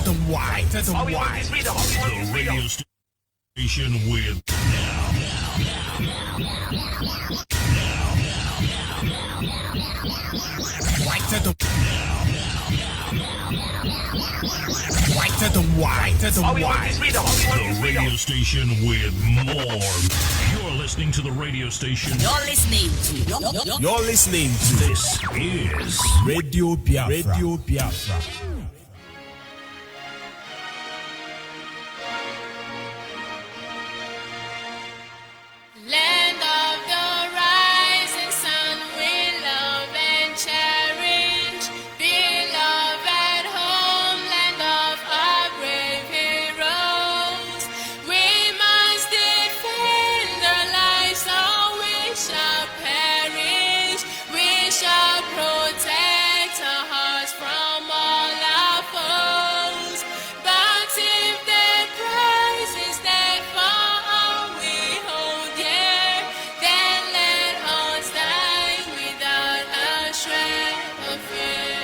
the Y, to the Y. The radio station with Y to the Y to the Y, to the Y. the radio station with more. You're listening to the radio station. You're listening to This is Radio Biafra. Radio Biafra. Land of the rising sun, we love and cherish. Beloved homeland of our brave heroes. We must defend our lives or we shall perish. We shall protect our hearts from all our foes. But if the prize is that for all we hold dear, then let us die without a shred of fear.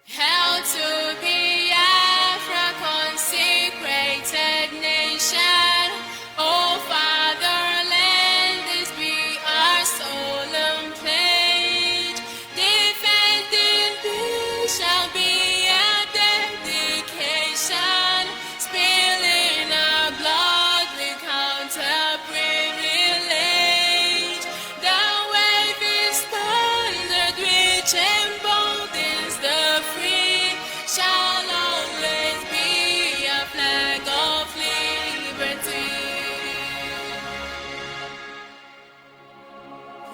Hell to Biafra, consecrated nation. O fatherland, this be our solemn pledge. Defending this shall be a dedication. Spilling our blood we count a privilege. The wave is thundered which emboldens the free. Shall always be a flag of liberty.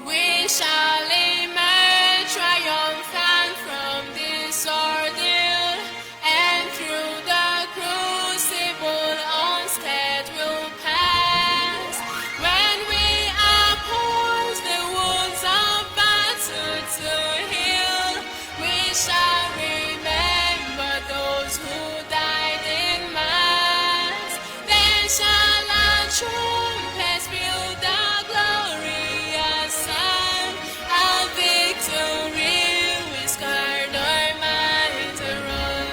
We shall emerge triumphant from this ordeal, and through the crucible unscathed will pass. When we oppose the wounds of battle to heal, we shall remember those who died in mass. Then shall our trumpets fill the glorious sun. Our victory will scarred our minds run.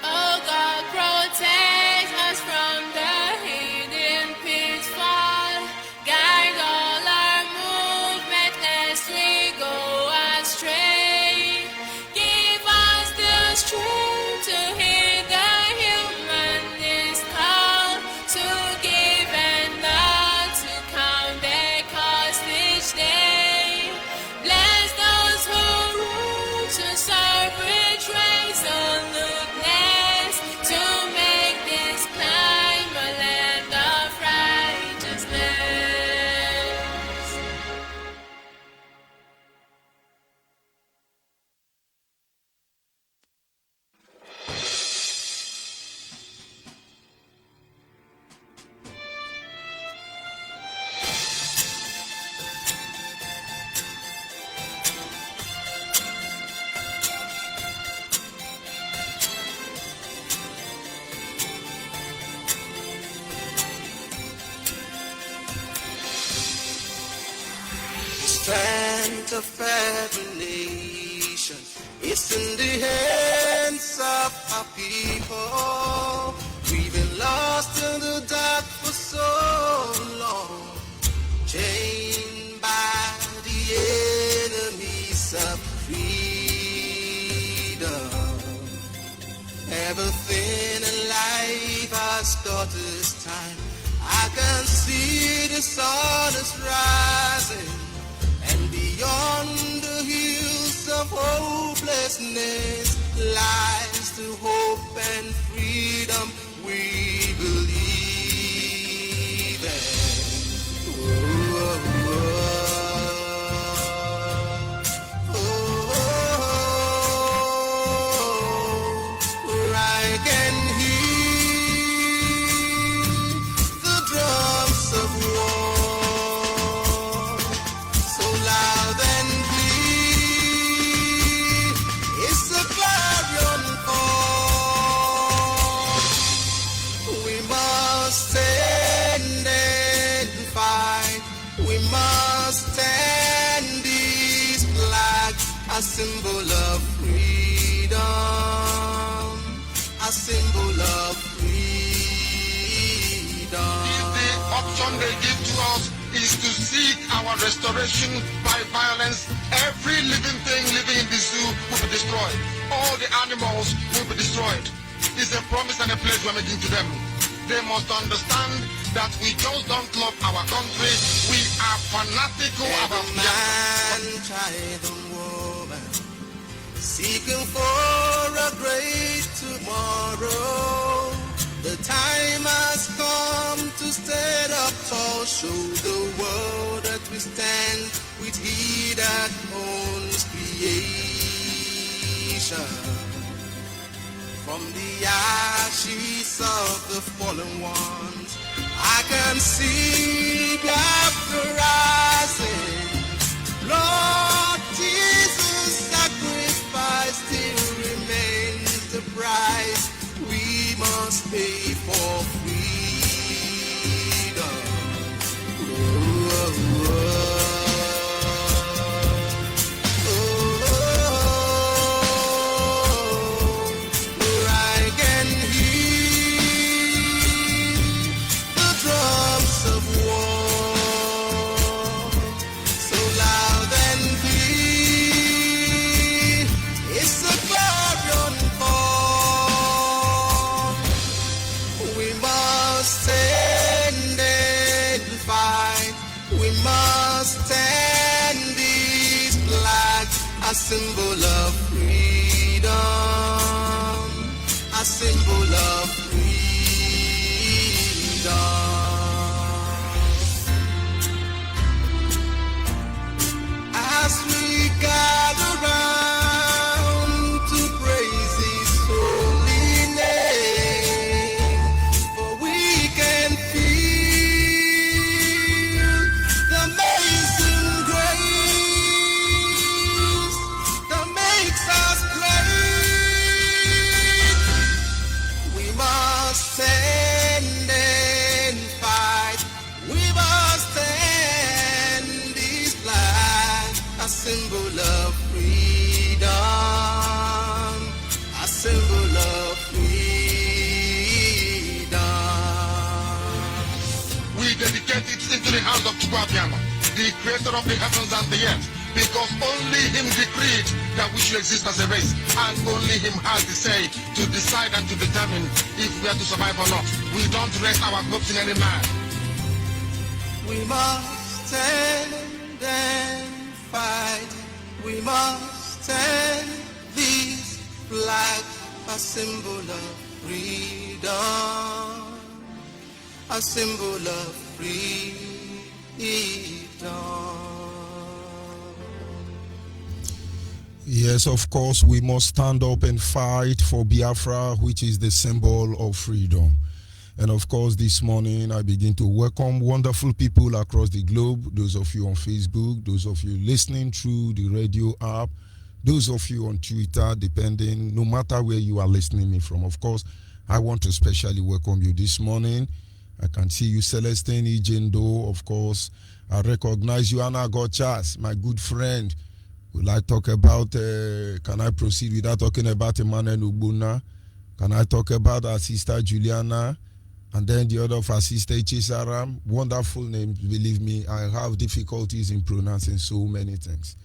Oh God, protect us from the hidden pitfall. Guide all our movement lest we go astray. Give us the strength to hear the humanist call, to give and not to count their cost each day. Bless those who rule to serve with resoluteness, to make this climb a land of righteousness. Strength of every nation is in the hands of our people. We've been lost in the dark for so long, chained by the enemies of freedom. Everything in life has got its time. I can see the sun is rising, and beyond the hills of hopelessness lies the hope and freedom we believe in. I can hear the drums of war, so loud and clear. It's a clarion call. a symbol of freedom, a symbol of freedom. The option they give to us is to seek our restoration by violence. Every living thing living in the zoo will be destroyed. All the animals will be destroyed. It's a promise and a pledge we're making to them. They must understand that we just don't love our country. We are fanatical about man, child, and woman, seeking for a great tomorrow. The time has come to stand up tall, show the world that we stand with He that owns creation. From the ashes of the fallen ones, I can see Biafra rising. Lord Jesus' sacrifice still remains the price we must pay for freedom. Where I can hear the drums of war, so loud and clear. It's a clarion call. We must stand and fight. We must stand these flags, a symbol of freedom, a symbol of freedom. As we gather round to praise His holy name, for we can feel the amazing grace that makes us great. We must stand and fight. We must stand this flag, a symbol of freedom, a symbol of freedom. We dedicate it into the hands of Chukwuabiama, the creator of the heavens and the earth, because only Him decreed that we should exist as a race, and only Him has the say to decide and to determine if we are to survive or not. We don't rest our hopes in any man. We must stand and fight. We must stand this flag, a symbol of freedom, a symbol of freedom. Yes, of course, we must stand up and fight for Biafra, which is the symbol of freedom. And of course, this morning, I begin to welcome wonderful people across the globe, those of you on Facebook, those of you listening through the radio app, those of you on Twitter, depending, no matter where you are listening me from. Of course, I want to especially welcome you this morning. I can see you, Celestine Ijendo. Of course, I recognize you, Anna Gochas, my good friend. Will I talk about, can I proceed without talking about Emmanuel Ugbuna? Can I talk about our sister Juliana? And then the other of our sister Ichisaram. Wonderful names, believe me. I have difficulties in pronouncing so many things.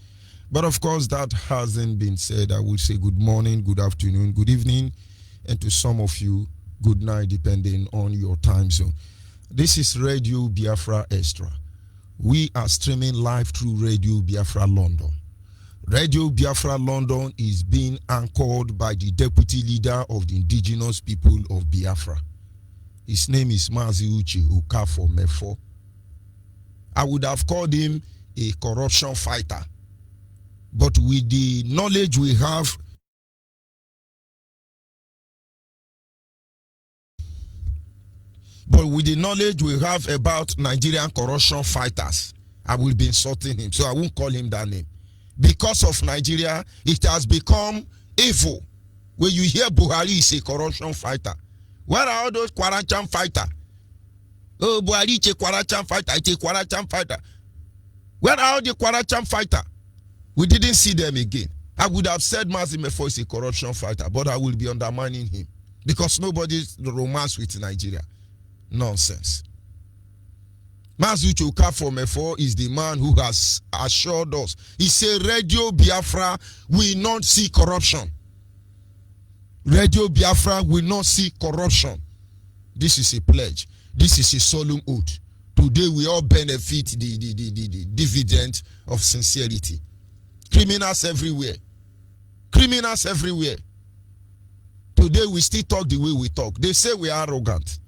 But of course, that hasn't been said. I would say good morning, good afternoon, good evening, and to some of you, good night, depending on your time zone. This is Radio Biafra Extra. We are streaming live through Radio Biafra London. Radio Biafra London is being anchored by the deputy leader of the indigenous people of Biafra. His name is Mazi Ukafo Mefo. I would have called him a corruption fighter. But with the knowledge we have, about Nigerian corruption fighters, I will be insulting him. So I won't call him that name. Because of Nigeria, it has become evil. When you hear Buhari is a corruption fighter, where are all those Kwarancham fighters? Oh, Buhari is a Kwarancham fighter. It's a Kwarancham fighter. Where are all the Kwarancham fighters? We didn't see them again. I would have said Mazi Mefo is a corruption fighter, but I will be undermining him because nobody's romance with Nigeria. Nonsense. Mazi Okafor Mefo is the man who has assured us. He said Radio Biafra will not see corruption. Radio Biafra will not see corruption. This is a pledge. This is a solemn oath. Today we all benefit the dividend of sincerity. Criminals everywhere. Criminals everywhere. Today we still talk the way we talk. They say we are arrogant.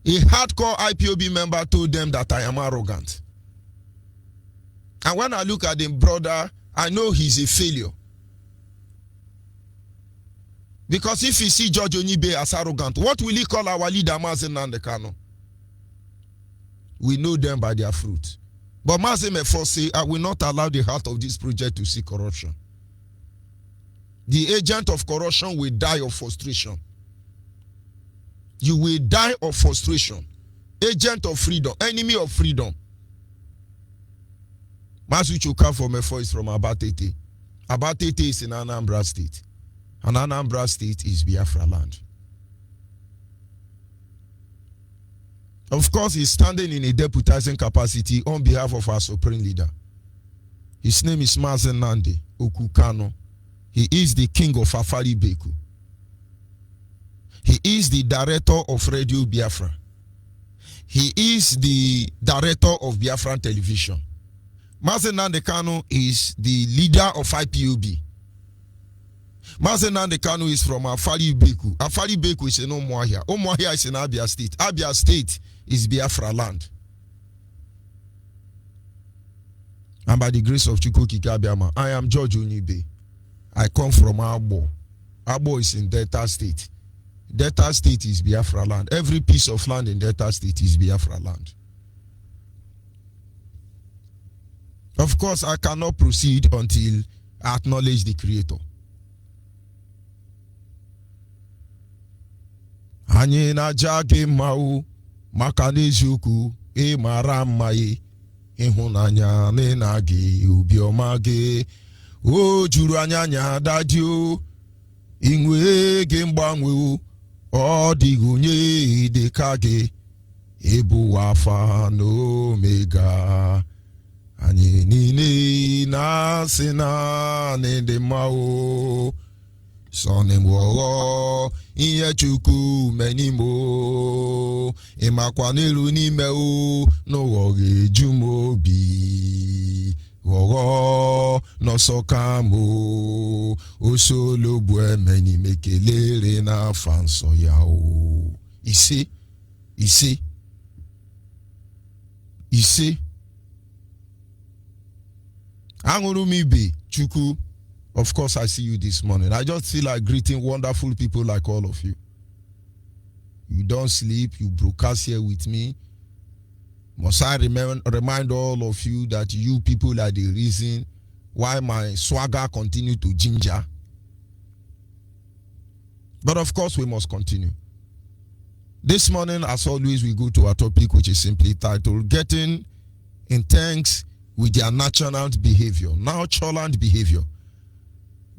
A hardcore IPOB member told them that I am arrogant. And when I look at him, brother, I know he's a failure. Because if he see George Onyeibe as arrogant, what will he call our leader, Mazi Nandekano? We know them by their fruit. But Mazi Mefo say, I will not allow the heart of this project to see corruption. The agent of corruption will die of frustration. You will die of frustration. Agent of freedom, enemy of freedom. Mazi Okafor Mefo is from Abatete. Abatete is in Anambra State. And Anambra State is Biafra land. Of course, he's standing in a deputizing capacity on behalf of our supreme leader. His name is Mazi Nnamdi Okukano. He is the king of Afari Beku. He is the director of Radio Biafra. He is the director of Biafran Television. Mazi Nnamdi is the leader of IPOB. Mazi Nnamdi is from Afari Beku. Afari Beku is in Umuahia. Umuahia is in Abia State. Abia State is Biafra land. And by the grace of Chukwu Kikabiama, I am George Onyeibe. I come from Abo. Abo is in Delta State. Delta State is Biafra land. Every piece of land in Delta State is Biafra land. Of course, I cannot proceed until I acknowledge the Creator. Anyị na-aja gị mma maka n'eziokwu mara mma ịhụnanya na gị obiọma gị o juru anya dadi o inwe gị mgbanwe ọ dịghị onye dị ka gị ebu Alpha na Omega anyị niile na-asị na ndị mma o Sonem wo iye Chukwu menimo imakwa n'ilu n'ime o n'ụwa jumobi wo no sokamo osolobu emeni mekelere na fanso ya o ise Aṅụrụ m ibe Chukwu. Of course, I see you this morning. I just feel like greeting wonderful people like all of you. You don't sleep. You broadcast here with me. Must I remind all of you that you people are the reason why my swagger continue to ginger. But of course, we must continue. This morning, as always, we go to our topic, which is simply titled, Getting in Thanks with Their Nonchalant Behavior. Nonchalant behavior.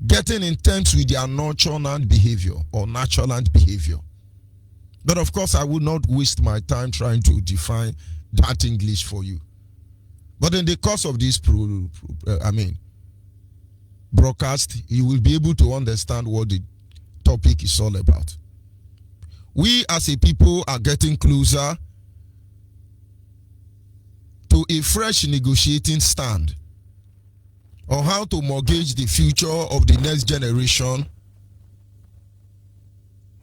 Getting in terms with their nonchalant behavior or nonchalant behavior. But of course, I would not waste my time trying to define that English for you. But in the course of this broadcast, you will be able to understand what the topic is all about. We as a people are getting closer to a fresh negotiating stand on how to mortgage the future of the next generation,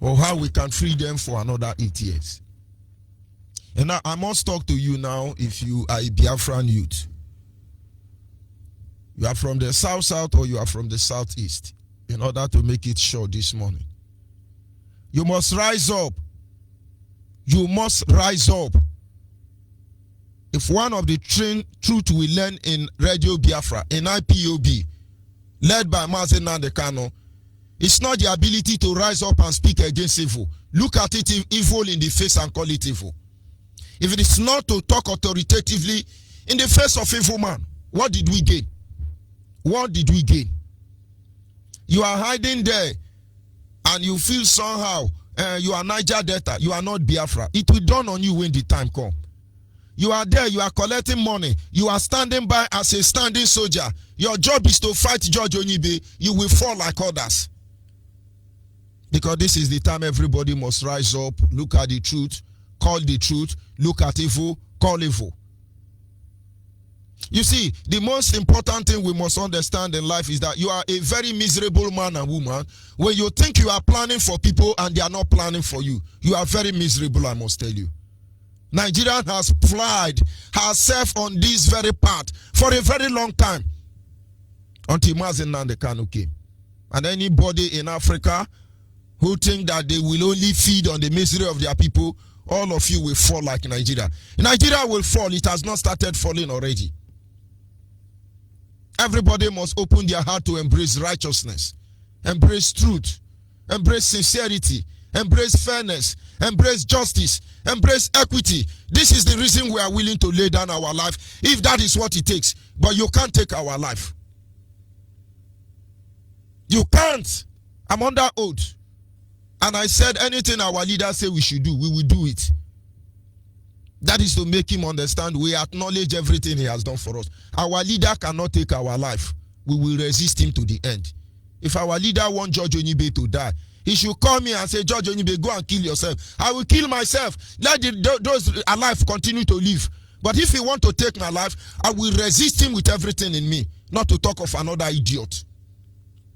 or how we can free them for another 8 years. And now I must talk to you now if you are a Biafran youth. You are from the south or you are from the southeast, in order to make it short this morning. You must rise up. You must rise up. If one of the truth we learn in Radio Biafra, in IPOB, led by Mazi Nnamdi, it's not the ability to rise up and speak against evil. Look at it evil in the face and call it evil. If it is not to talk authoritatively in the face of evil man, what did we gain? What did we gain? You are hiding there and you feel somehow you are Niger Delta. You are not Biafra. It will dawn on you when the time comes. You are there. You are collecting money. You are standing by as a standing soldier. Your job is to fight George Onyeibe. You will fall like others. Because this is the time everybody must rise up, look at the truth, call the truth, look at evil, call evil. You see, the most important thing we must understand in life is that you are a very miserable man and woman when you think you are planning for people and they are not planning for you. You are very miserable, I must tell you. Nigeria has plied herself on this very path for a very long time until Mazi came. And anybody in Africa who think that they will only feed on the misery of their people, all of you will fall like Nigeria. Nigeria will fall. It has not started falling already. Everybody must open their heart to embrace righteousness, embrace truth, embrace sincerity, embrace fairness, embrace justice, embrace equity. This is the reason we are willing to lay down our life, if that is what it takes. But you can't take our life. You can't. I'm under oath. And I said anything our leaders say we should do, we will do it. That is to make him understand we acknowledge everything he has done for us. Our leader cannot take our life. We will resist him to the end. If our leader wants George Onyeibe to die, he should call me and say, George Onyeibe, go and kill yourself. I will kill myself. Let those alive continue to live. But if he wants to take my life, I will resist him with everything in me. Not to talk of another idiot.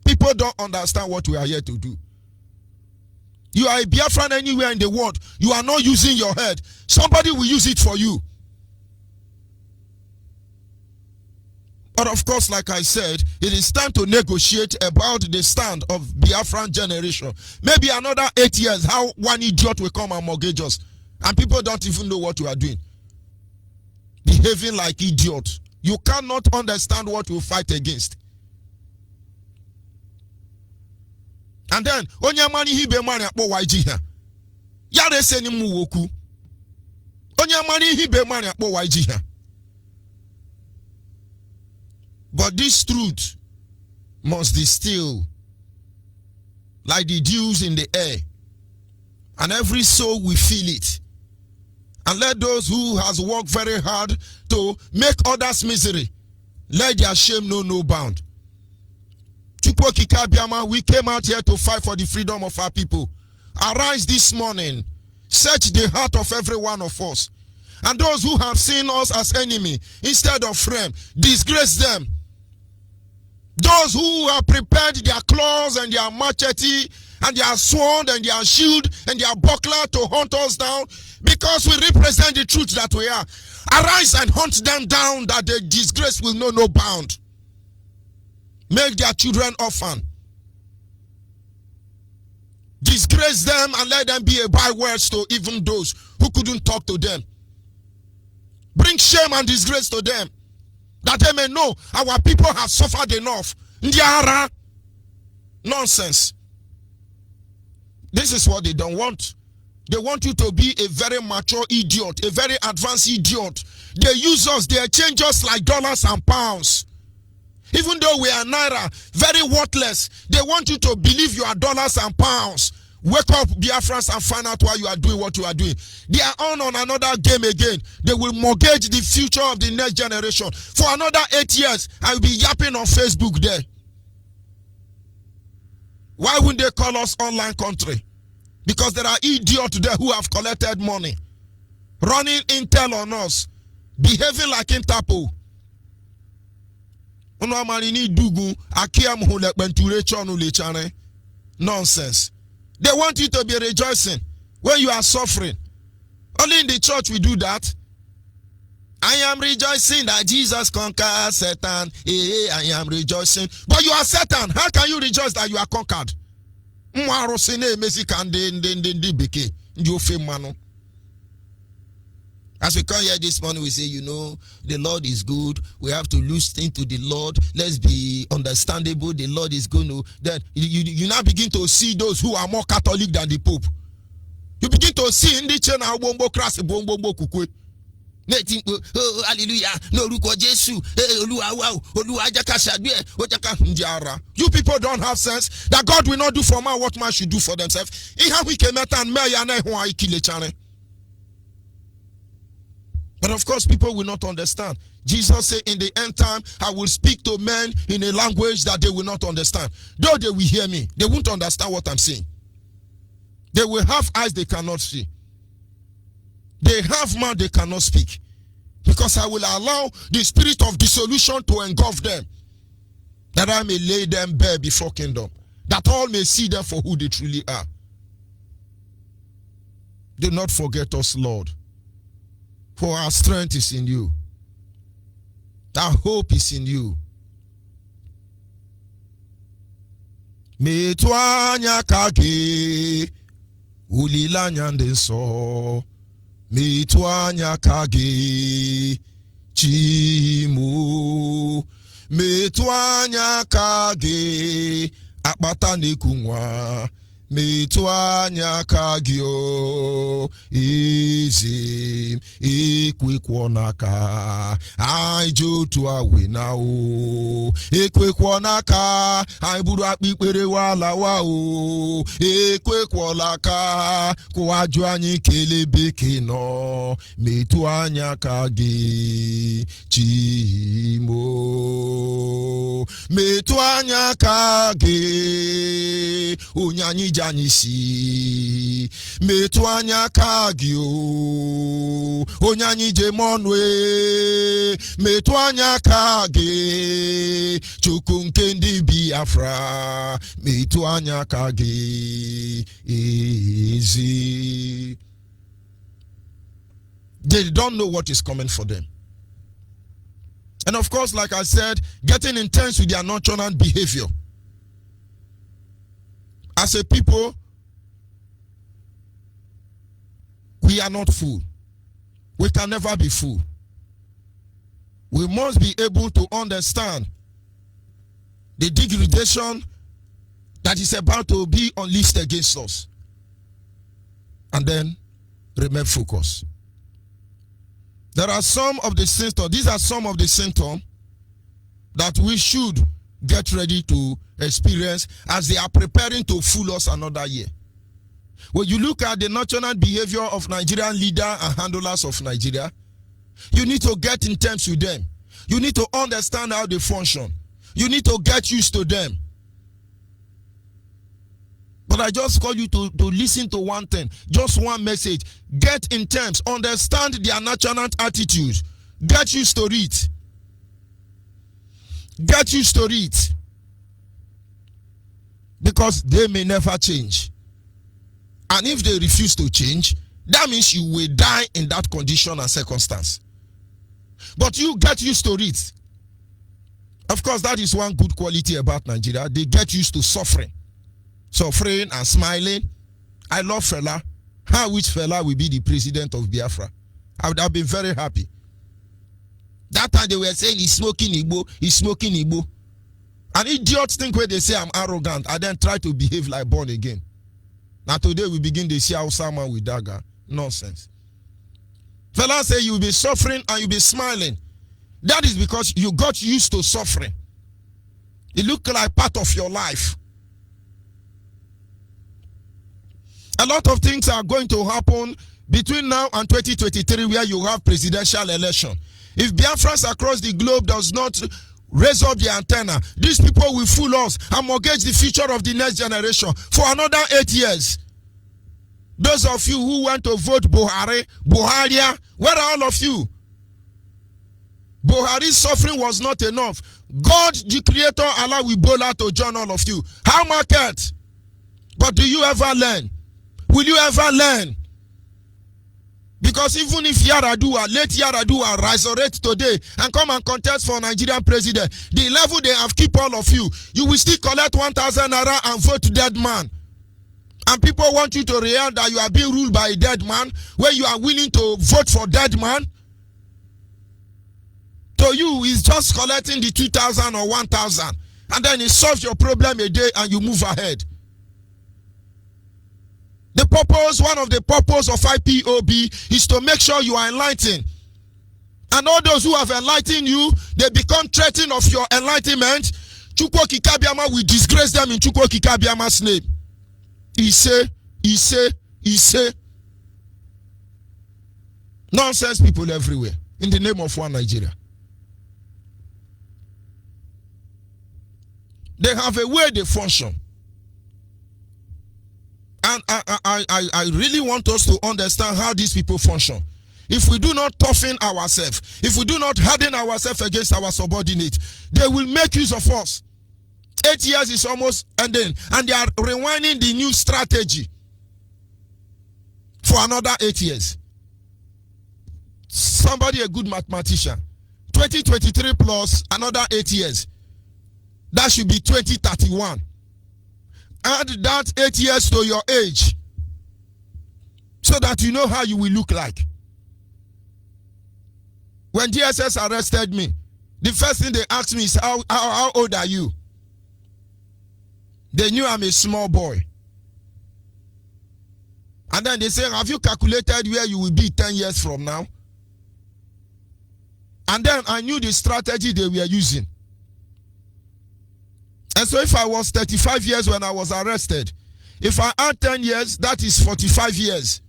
People don't understand what we are here to do. You are a Biafran anywhere in the world. You are not using your head. Somebody will use it for you. But of course, like I said, it is time to negotiate about the stand of Biafran generation. Maybe another 8 years, how one idiot will come and mortgage us. And people don't even know what you are doing. Behaving like idiots. You cannot understand what you fight against. And then, Onyamani hibe mani akpo YG here. Yare se ni mu woku. Onyamani hibe mani akpo YG here. But this truth must distill like the dews in the air. And every soul will feel it. And let those who has worked very hard to make others misery, let their shame know no bound. We came out here to fight for the freedom of our people. Arise this morning. Search the heart of every one of us. And those who have seen us as enemy instead of friend, disgrace them. Those who have prepared their claws and their machete and their sword and their shield and their buckler to hunt us down because we represent the truth that we are. Arise and hunt them down that the disgrace will know no bound. Make their children orphan. Disgrace them and let them be a bywords to even those who couldn't talk to them. Bring shame and disgrace to them, that they may know our people have suffered enough. Ndiara. Nonsense. This is what they don't want. They want you to be a very mature idiot, a very advanced idiot. They use us, they exchange us like dollars and pounds. Even though we are naira, very worthless, they want you to believe you are dollars and pounds. Wake up, Biafrans, and find out why you are doing what you are doing. They are on another game again. They will mortgage the future of the next generation. For another 8 years, I will be yapping on Facebook there. Why wouldn't they call us online country? Because there are idiots there who have collected money, running intel on us, behaving like Interpol. Nonsense. They want you to be rejoicing when you are suffering. Only in the church we do that. I am rejoicing that Jesus conquered Satan. I am rejoicing. But you are Satan. How can you rejoice that you are conquered? As we come here this morning, we say, you know, the Lord is good. We have to listen to the Lord. Let's be understandable. The Lord is going to. Then you now begin to see those who are more Catholic than the Pope. You begin to see in the channel bombo crass bombo kukwe. Oh, hallelujah. No, Jesus. You people don't have sense that God will not do for man what man should do for themselves. But of course, people will not understand. Jesus said, in the end time, I will speak to men in a language that they will not understand. Though they will hear me, they won't understand what I'm saying. They will have eyes they cannot see. They have mouth they cannot speak. Because I will allow the spirit of dissolution to engulf them, that I may lay them bare before kingdom, that all may see them for who they truly are. Do not forget us, Lord, for our strength is in you. Our hope is in you. Metwanya kage ulilanya ndenso. Metwanya kage chimu. Metwanya kage akpata nekunwa. Metwanya kagio izim ikwekwonaka I jotu awe nao ikwekwonaka I buru akpikpere wala wao ikwekwolaka kwaju anyi kelebeke no metwanya kage chimo metwanya kage onyanyi janisi metwanya kagio onyanyi jemonwe metwanya kage chukunkendi Biafra metwanya kage easy. They don't know what is coming for them. And of course, like I said, getting intense with their nonchalant behavior. As a people, we are not full. We can never be full. We must be able to understand the degradation that is about to be unleashed against us. And then remain focused. There are some of the symptoms, these are some of the symptoms that we should get ready to experience as they are preparing to fool us another year. When you look at the nonchalant behavior of Nigerian leaders and handlers of Nigeria, you need to get in terms with them. You need to understand how they function. You need to get used to them. But I just call you to listen to one thing, just one message. Get in terms, understand their nonchalant attitude. Get used to it. Get used to it. Because they may never change. And if they refuse to change, that means you will die in that condition and circumstance. But you get used to it. Of course, that is one good quality about Nigeria. They get used to suffering. Suffering and smiling. I love fella. How which fella will be the president of Biafra? I would have been very happy. That time they were saying he's smoking Igbo, he's smoking Igbo. An idiot think when they say I'm arrogant, I then try to behave like born again. Now today we begin to see how someone with dagger. Nonsense. Fella say you'll be suffering and you'll be smiling. That is because you got used to suffering. It looked like part of your life. A lot of things are going to happen between now and 2023 where you have presidential election. If Biafrans across the globe does not raise up the antenna, these people will fool us and mortgage the future of the next generation for another 8 years. Those of you who want to vote Buhari, where are all of you? Buhari's suffering was not enough. God, the creator, Allah will Bola to join all of you. How market? But do you ever learn? Will you ever learn? Because even if Yaradua, late Yaradua, resurrect today and come and contest for Nigerian president, the level they have keep all of you, you will still collect 1,000 naira and vote dead man. And people want you to realize that you are being ruled by a dead man when you are willing to vote for dead man. To you, is just collecting the 2,000 or 1,000 and then it solves your problem a day and you move ahead. The purpose, one of the purpose of IPOB is to make sure you are enlightened. And all those who have enlightened you, they become threatened of your enlightenment. Chukwu Kikabiama will disgrace them in Chukwu Kikabiama's name. He say. Nonsense people everywhere in the name of one Nigeria. They have a way they function. And I really want us to understand how these people function. If we do not toughen ourselves, if we do not harden ourselves against our subordinate, they will make use of us. 8 years is almost ending, and they are rewinding the new strategy for another 8 years. Somebody, a good mathematician, 2023 plus another 8 years. That should be 2031. Add that 8 years to your age so that you know how you will look like. When DSS arrested me, the first thing they asked me is, how old are you? They knew I'm a small boy. And then they say, have you calculated where you will be 10 years from now? And then I knew the strategy they were using. And so if I was 35 years when I was arrested, if I add 10 years, that is 45 years.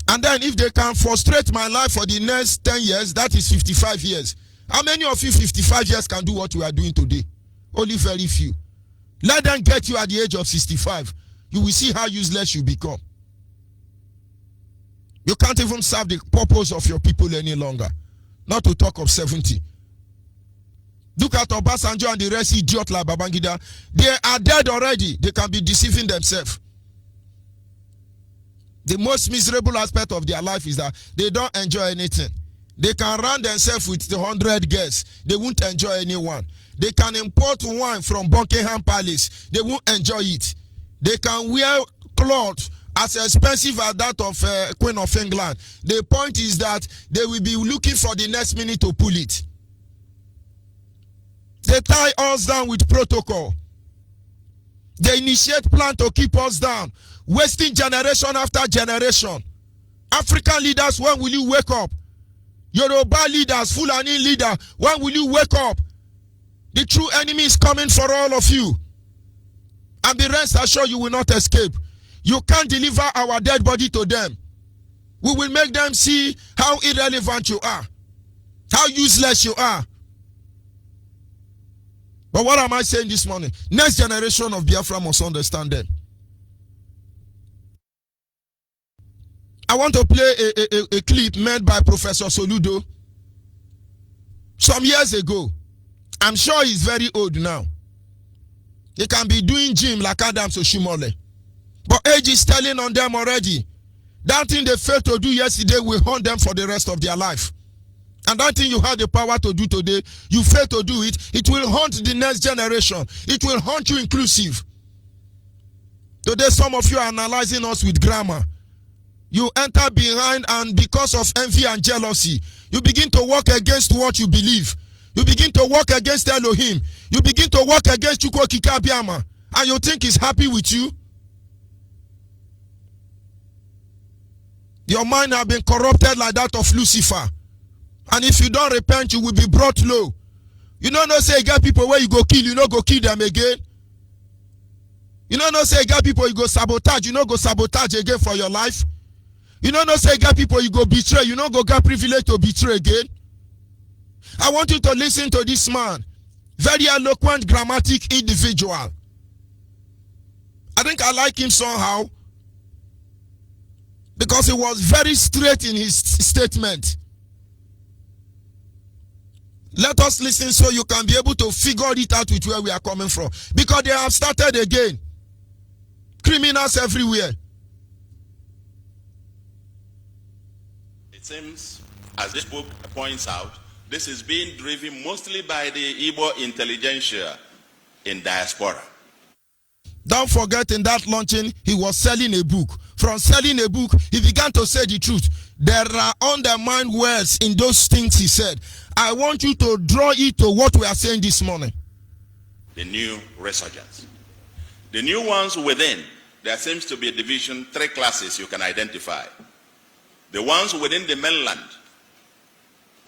And then if they can frustrate my life for the next 10 years, that is 55 years. How many of you 55 years can do what we are doing today? Only very few. Let them get you at the age of 65. You will see how useless you become. You can't even serve the purpose of your people any longer. Not to talk of 70. Look at Obasanjo and the rest idiot like Babangida. They are dead already. They can be deceiving themselves. The most miserable aspect of their life is that they don't enjoy anything. They can run themselves with 100 guests. They won't enjoy anyone. They can import wine from Buckingham Palace. They won't enjoy it. They can wear clothes as expensive as that of Queen of England. The point is that they will be looking for the next minute to pull it. They tie us down with protocol. They initiate plan to keep us down, wasting generation after generation. African leaders, when will you wake up? Yoruba leaders, Fulani leader, when will you wake up? The true enemy is coming for all of you. And the rest assure you will not escape. You can't deliver our dead body to them. We will make them see how irrelevant you are, how useless you are. But what am I saying this morning? Next generation of Biafra must understand them. I want to play a clip made by Professor Soludo some years ago. I'm sure he's very old now. He can be doing gym like Adams Oshimole. But age is telling on them already. That thing they failed to do yesterday will haunt them for the rest of their life. And that thing you had the power to do today, you fail to do it, it will haunt the next generation. It will haunt you inclusive. Today some of you are analyzing us with grammar. You enter behind, and because of envy and jealousy, you begin to work against what you believe. You begin to work against Elohim. You begin to work against Chukwu Kikabiama. And you think he's happy with you? Your mind has been corrupted like that of Lucifer. And if you don't repent, you will be brought low. You don't know say you got people where you go kill, you don't go kill them again. You don't know say you got people you go sabotage, you don't go sabotage again for your life. You don't know say you got people you go betray, you don't go get privilege to betray again. I want you to listen to this man. Very eloquent, grammatic individual. I think I like him somehow because he was very straight in his statement. Let us listen so you can be able to figure it out with where we are coming from. Because they have started again. Criminals everywhere. It seems, as this book points out, this is being driven mostly by the Igbo intelligentsia in diaspora. Don't forget, in that launching, he was selling a book. From selling a book, he began to say the truth. There are undermined words in those things he said. I want you to draw it to what we are saying this morning. The new resurgence. The new ones within, there seems to be a division, 3 classes you can identify. The ones within the mainland,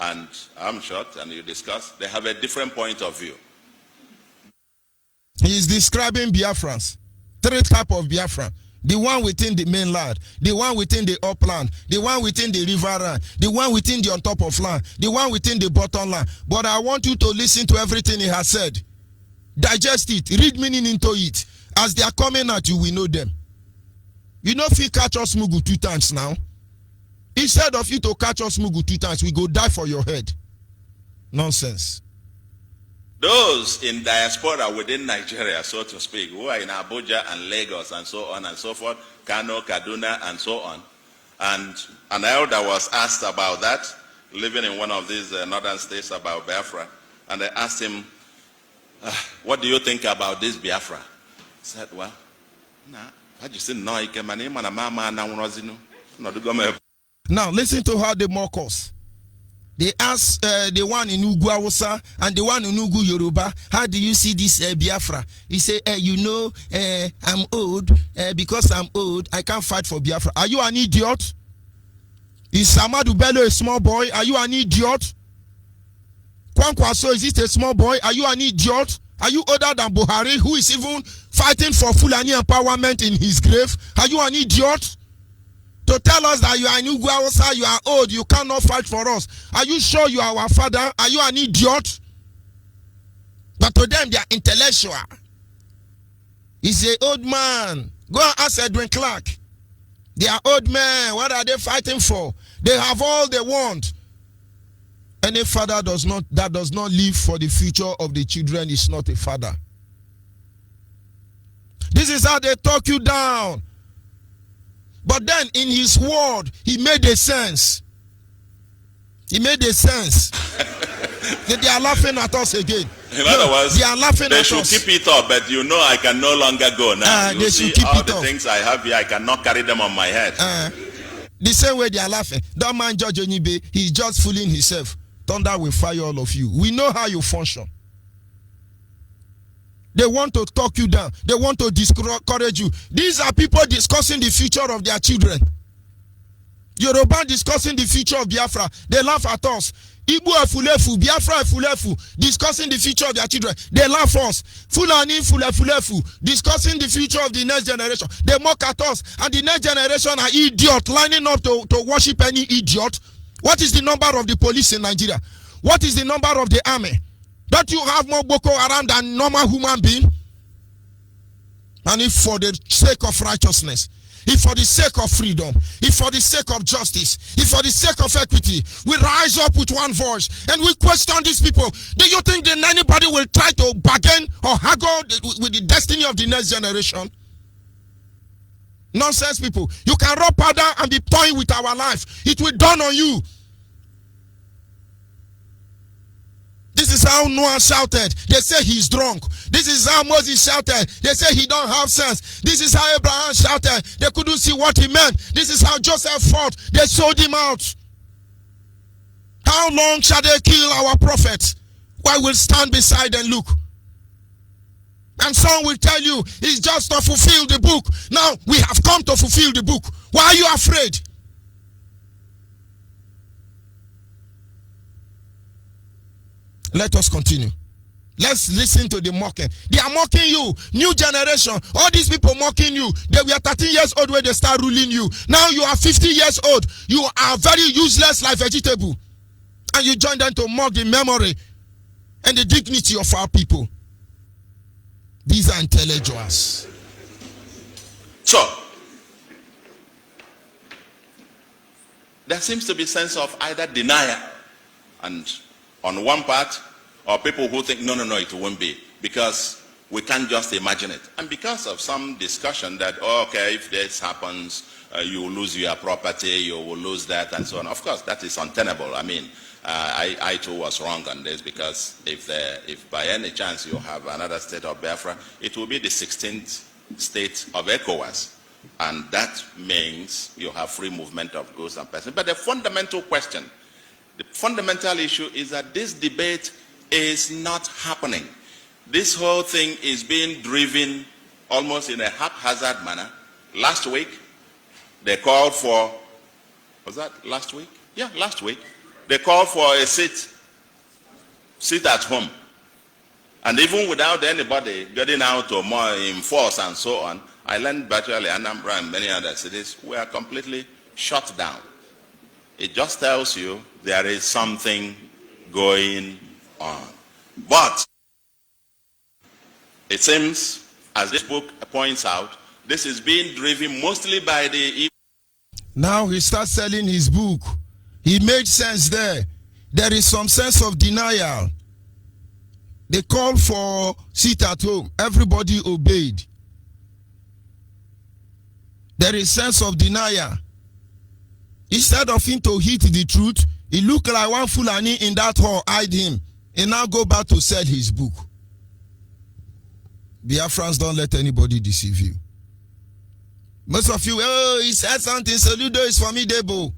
and I'm short, and you discuss, they have a different point of view. He is describing Biafrans. 3 types of Biafran. The one within the mainland, the one within the upland, the one within the riverland, the one within the on top of land, the one within the bottom land. But I want you to listen to everything he has said. Digest it, read meaning into it. As they are coming at you, we know them. You know if you catch us Mugu 2 times now. Instead of you to catch us Mugu 2 times, we go die for your head. Nonsense. Those in diaspora within Nigeria, so to speak, who are in Abuja and Lagos and so on and so forth, Kano, Kaduna, and so on. And an elder was asked about that, living in one of these northern states, about Biafra. And they asked him, what do you think about this Biafra? He said, well, I just didn't know. Now listen to how they mock us. They ask the one in Ugu Awusa and the one in Ugu Yoruba, how do you see this Biafra? He say, I'm old. Because I'm old, I can't fight for Biafra. Are you an idiot? Is Samadu Bello a small boy? Are you an idiot? Kwankwaso, is it a small boy? Are you an idiot? Are you older than Buhari, who is even fighting for Fulani empowerment in his grave? Are you an idiot? To tell us that you are in Ugwawasa, you are old, you cannot fight for us. Are you sure you are our father? Are you an idiot? But to them, they are intellectual. He's an old man. Go and ask Edwin Clark. They are old men. What are they fighting for? They have all they want. Any father that does not live for the future of the children is not a father. This is how they talk you down. But then in his word, he made a sense. He made a sense. They are laughing at us again. In other words, they are laughing they at should us. Keep it up, but you know I can no longer go now. You they see should keep all it the up. things I have here, I cannot carry them on my head. The same way they are laughing. Don't mind Judge Onyeibe, he's just fooling himself. Thunder will fire all of you. We know how you function. They want to talk you down. They want to discourage you. These are people discussing the future of their children. Yoruba discussing the future of Biafra. They laugh at us. Igbo Efulefu, Biafra Efulefu, discussing the future of their children. They laugh at us. Fulani Fulefu, discussing the future of the next generation. They mock at us. And the next generation are idiots, lining up to worship any idiot. What is the number of the police in Nigeria? What is the number of the army? Don't you have more Boko Haram than normal human being? And if for the sake of righteousness, if for the sake of freedom, if for the sake of justice, if for the sake of equity, we rise up with one voice and we question these people. Do you think that anybody will try to bargain or haggle with the destiny of the next generation? Nonsense people. You can rub powder and be toying with our life. It will dawn on you. This is how Noah shouted. They say he's drunk. This is how Moses shouted. They say he don't have sense. This is how Abraham shouted. They couldn't see what he meant. This is how Joseph fought. They sold him out. How long shall they kill our prophets? While we'll stand beside and look. And some will tell you it's just to fulfill the book. Now we have come to fulfill the book. Why are you afraid? Let us continue. Let's listen to the mocking. They are mocking you. New generation. All these people mocking you. They were 13 years old when they start ruling you. Now you are 50 years old. You are very useless like vegetable. And you join them to mock the memory and the dignity of our people. These are intellectuals. So, there seems to be a sense of either denial and on one part, or people who think, no, it won't be, because we can't just imagine it. And because of some discussion that, okay, if this happens, you will lose your property, you will lose that, and so on. Of course, that is untenable. I mean, I too was wrong on this, because if by any chance you have another state of Biafra, it will be the 16th state of ECOWAS. And that means you have free movement of goods and persons. But the fundamental question, the fundamental issue is that this debate is not happening. This whole thing is being driven almost in a haphazard manner. Last week, they called for Was that last week? Yeah, last week. They called for a sit at home. And even without anybody getting out or more in force and so on, I learned virtually Anambra and many other cities were completely shut down. It just tells you there is something going on. But it seems, as this book points out, this is being driven mostly by the... Now he starts selling his book. He made sense there. There is some sense of denial. They called for sit at home. Everybody obeyed. There is sense of denial. Instead of him to hit the truth, he looked like one Fulani in that hall, eyed him, and now go back to sell his book. Biafrans, don't let anybody deceive you. Most of you, oh, he said something, Soludo is formidable.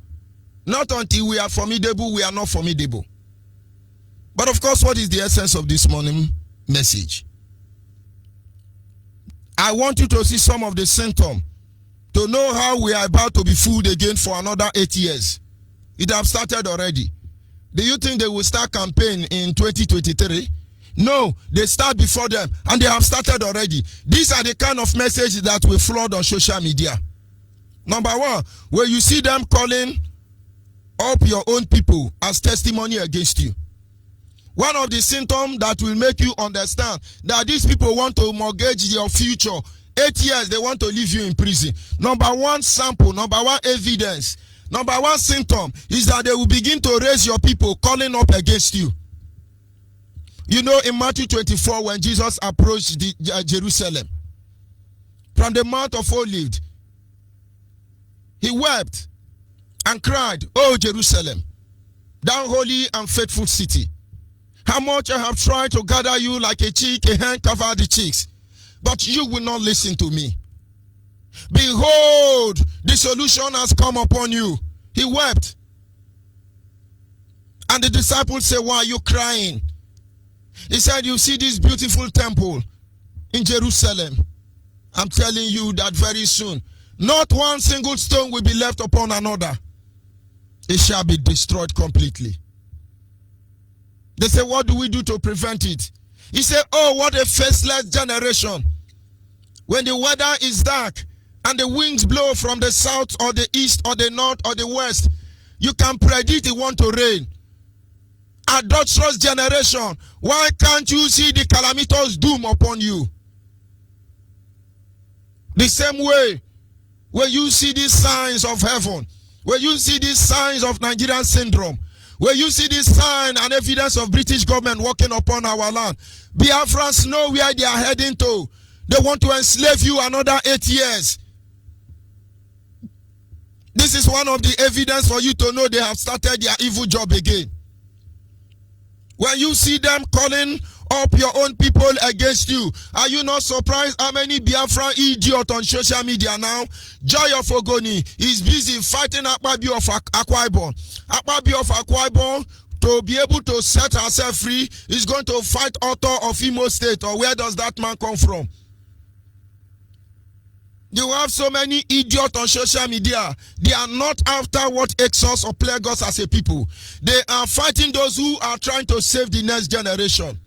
Not until we are formidable, we are not formidable. But of course, what is the essence of this morning message? I want you to see some of the symptoms to know how we are about to be fooled again for another 8 years. It has started already. Do you think they will start campaign in 2023? No, they start before them, and they have started already. These are the kind of messages that will flood on social media. Number one, where you see them calling up your own people as testimony against you. One of the symptoms that will make you understand that these people want to mortgage your future. 8 years, they want to leave you in prison. Number one sample, number one evidence, number one symptom is that they will begin to raise your people calling up against you. You know, in Matthew 24, when Jesus approached Jerusalem from the Mount of Olives, he wept and cried, "Oh Jerusalem, thou holy and faithful city, how much I have tried to gather you like a chick, a hen cover the chicks, but you will not listen to me. Behold, the solution has come upon you." He wept. And the disciples said, "Why are you crying?" He said, "You see this beautiful temple in Jerusalem. I'm telling you that very soon, not one single stone will be left upon another. It shall be destroyed completely." They say, "What do we do to prevent it?" He said, "Oh, what a faceless generation. When the weather is dark and the winds blow from the south or the east or the north or the west, you can predict it want to rain. Adulterous generation, why can't you see the calamitous doom upon you?" The same way, when you see these signs of heaven, when you see these signs of Nigerian syndrome, when you see this sign and evidence of British government working upon our land, Biafrans know where they are heading to. They want to enslave you another 8 years. This is one of the evidence for you to know they have started their evil job again. When you see them calling up your own people against you, are you not surprised how many Biafra idiots on social media now? Joy of Ogoni is busy fighting Akpabi of Akwa Ibom. Akpabi of Akwa Ibom, to be able to set herself free, is going to fight Otto of Imo State. Or where does that man come from? You have so many idiots on social media. They are not after what aches us or plagues us as a people. They are fighting those who are trying to save the next generation.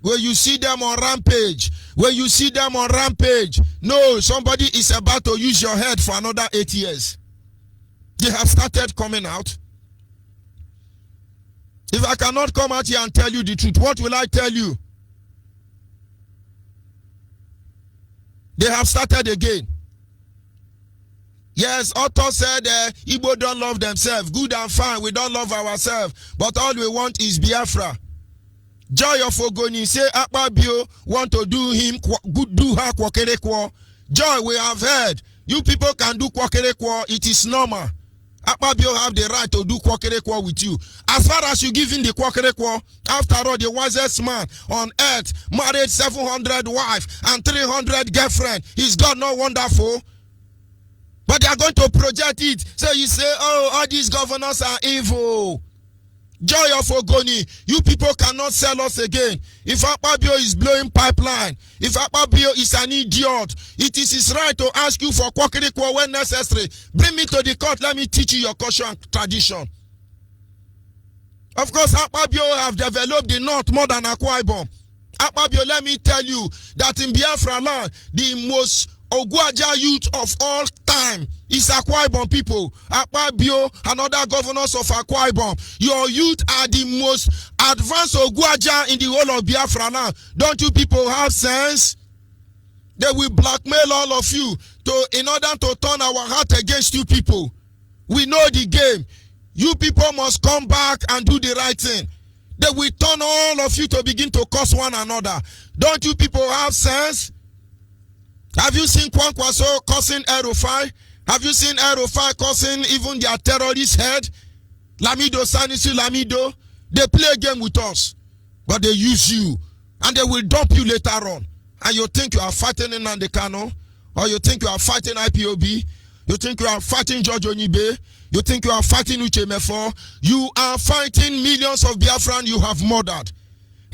When you see them on rampage, no, somebody is about to use your head for another 8 years. They have started coming out. If I cannot come out here and tell you the truth, what will I tell you? They have started again. Yes, Otto said Igbo don't love themselves. Good and fine, we don't love ourselves. But all we want is Biafra. Joy of Ogoni say Akpabio want to do her kwakerekwo. Joy, we have heard. You people can do kwakerekwo. It is normal. Akpabio have the right to do kwakerekwo with you. As far as you give him the kwakerekwo, after all, the wisest man on earth married 700 wives and 300 girlfriends. Is God not wonderful? But they are going to project it. So you say, "Oh, all these governors are evil." Joy of Ogoni, you people cannot sell us again. If Akpabio is blowing pipeline, If Akpabio is an idiot, it is his right to ask you for kwakirikwa when necessary. Bring me to the court, let me teach you your culture and tradition. Of course, Akpabio have developed the north more than Akwa Ibom. Akpabio, let me tell you that in Biafra land, the most Ogwaja youth of all time is Akwa Ibom people. Akpabio and other governors of Akwa Ibom. Your youth are the most advanced Ogwaja in the whole of Biafra land. Don't you people have sense? They will blackmail all of you in order to turn our heart against you people. We know the game. You people must come back and do the right thing. They will turn all of you to begin to curse one another. Don't you people have sense? Have you seen Kwankwaso cursing Erufai? Have you seen Erufai cursing even their terrorist head? Lamido, Sanisi Lamido. They play a game with us. But they use you. And they will dump you later on. And you think you are fighting Nnamdi Kanu? Or you think you are fighting IPOB? You think you are fighting George Onyeibe? You think you are fighting Uche Mefo? You are fighting millions of Biafran you have murdered.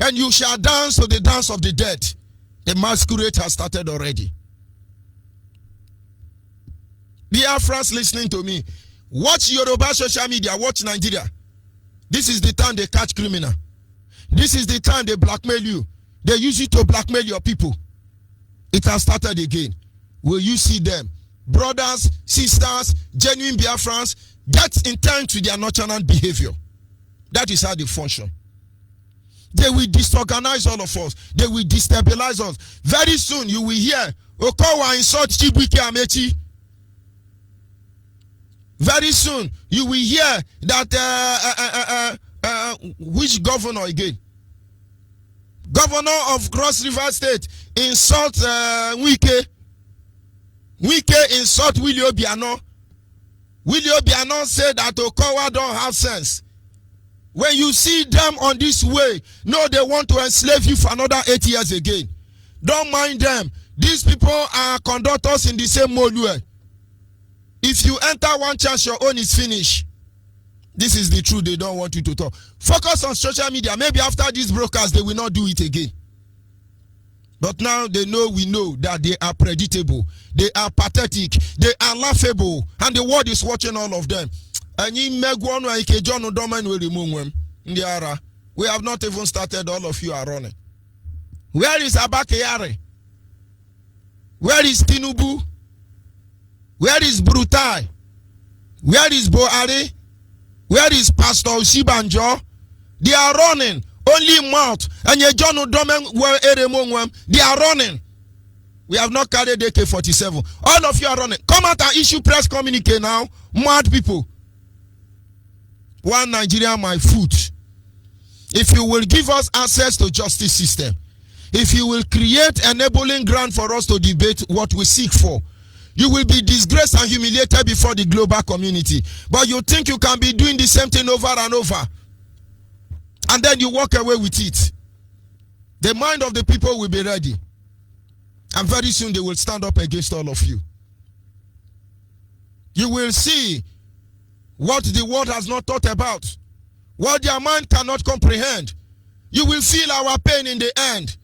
And you shall dance to the dance of the dead. The masquerade has started already. Biafrans listening to me, watch Yoruba social media, watch Nigeria. This is the time they catch criminal. This is the time they blackmail you. They use it to blackmail your people. It has started again. Will you see them? Brothers, sisters, genuine Biafrans, get in time to their nonchalant behavior. That is how they function. They will disorganize all of us. They will destabilize us. Very soon you will hear Okowa insult Chibuike Amechi. Very soon you will hear that which governor again? Governor of Cross River State insult Wike. Wike insult Willie Obiano. Willie Obiano said that Okowa don't have sense. When you see them on this way, no, they want to enslave you for another 8 years again. Don't mind them. These people are conductors in the same mold. If you enter one chance, your own is finished. This is the truth. They don't want you to talk. Focus on social media. Maybe after this broadcast, they will not do it again. But now they know, we know that they are predictable. They are pathetic. They are laughable. And the world is watching all of them. We have not even started. All of you are running. Where is Abakeyare? Where is Tinubu? Where is Brutai? Where is Boari? Where is Pastor Oshibanjo? They are running. Only mouth. And ye John they are running. We have not carried AK-47. All of you are running. Come out and issue press communique now. Mad people. One Nigeria, my foot. If you will give us access to justice system, if you will create enabling ground for us to debate what we seek for, you will be disgraced and humiliated before the global community. But you think you can be doing the same thing over and over, and then you walk away with it. The mind of the people will be ready, and very soon they will stand up against all of you. You will see what the world has not thought about, what their mind cannot comprehend. You will feel our pain in the end.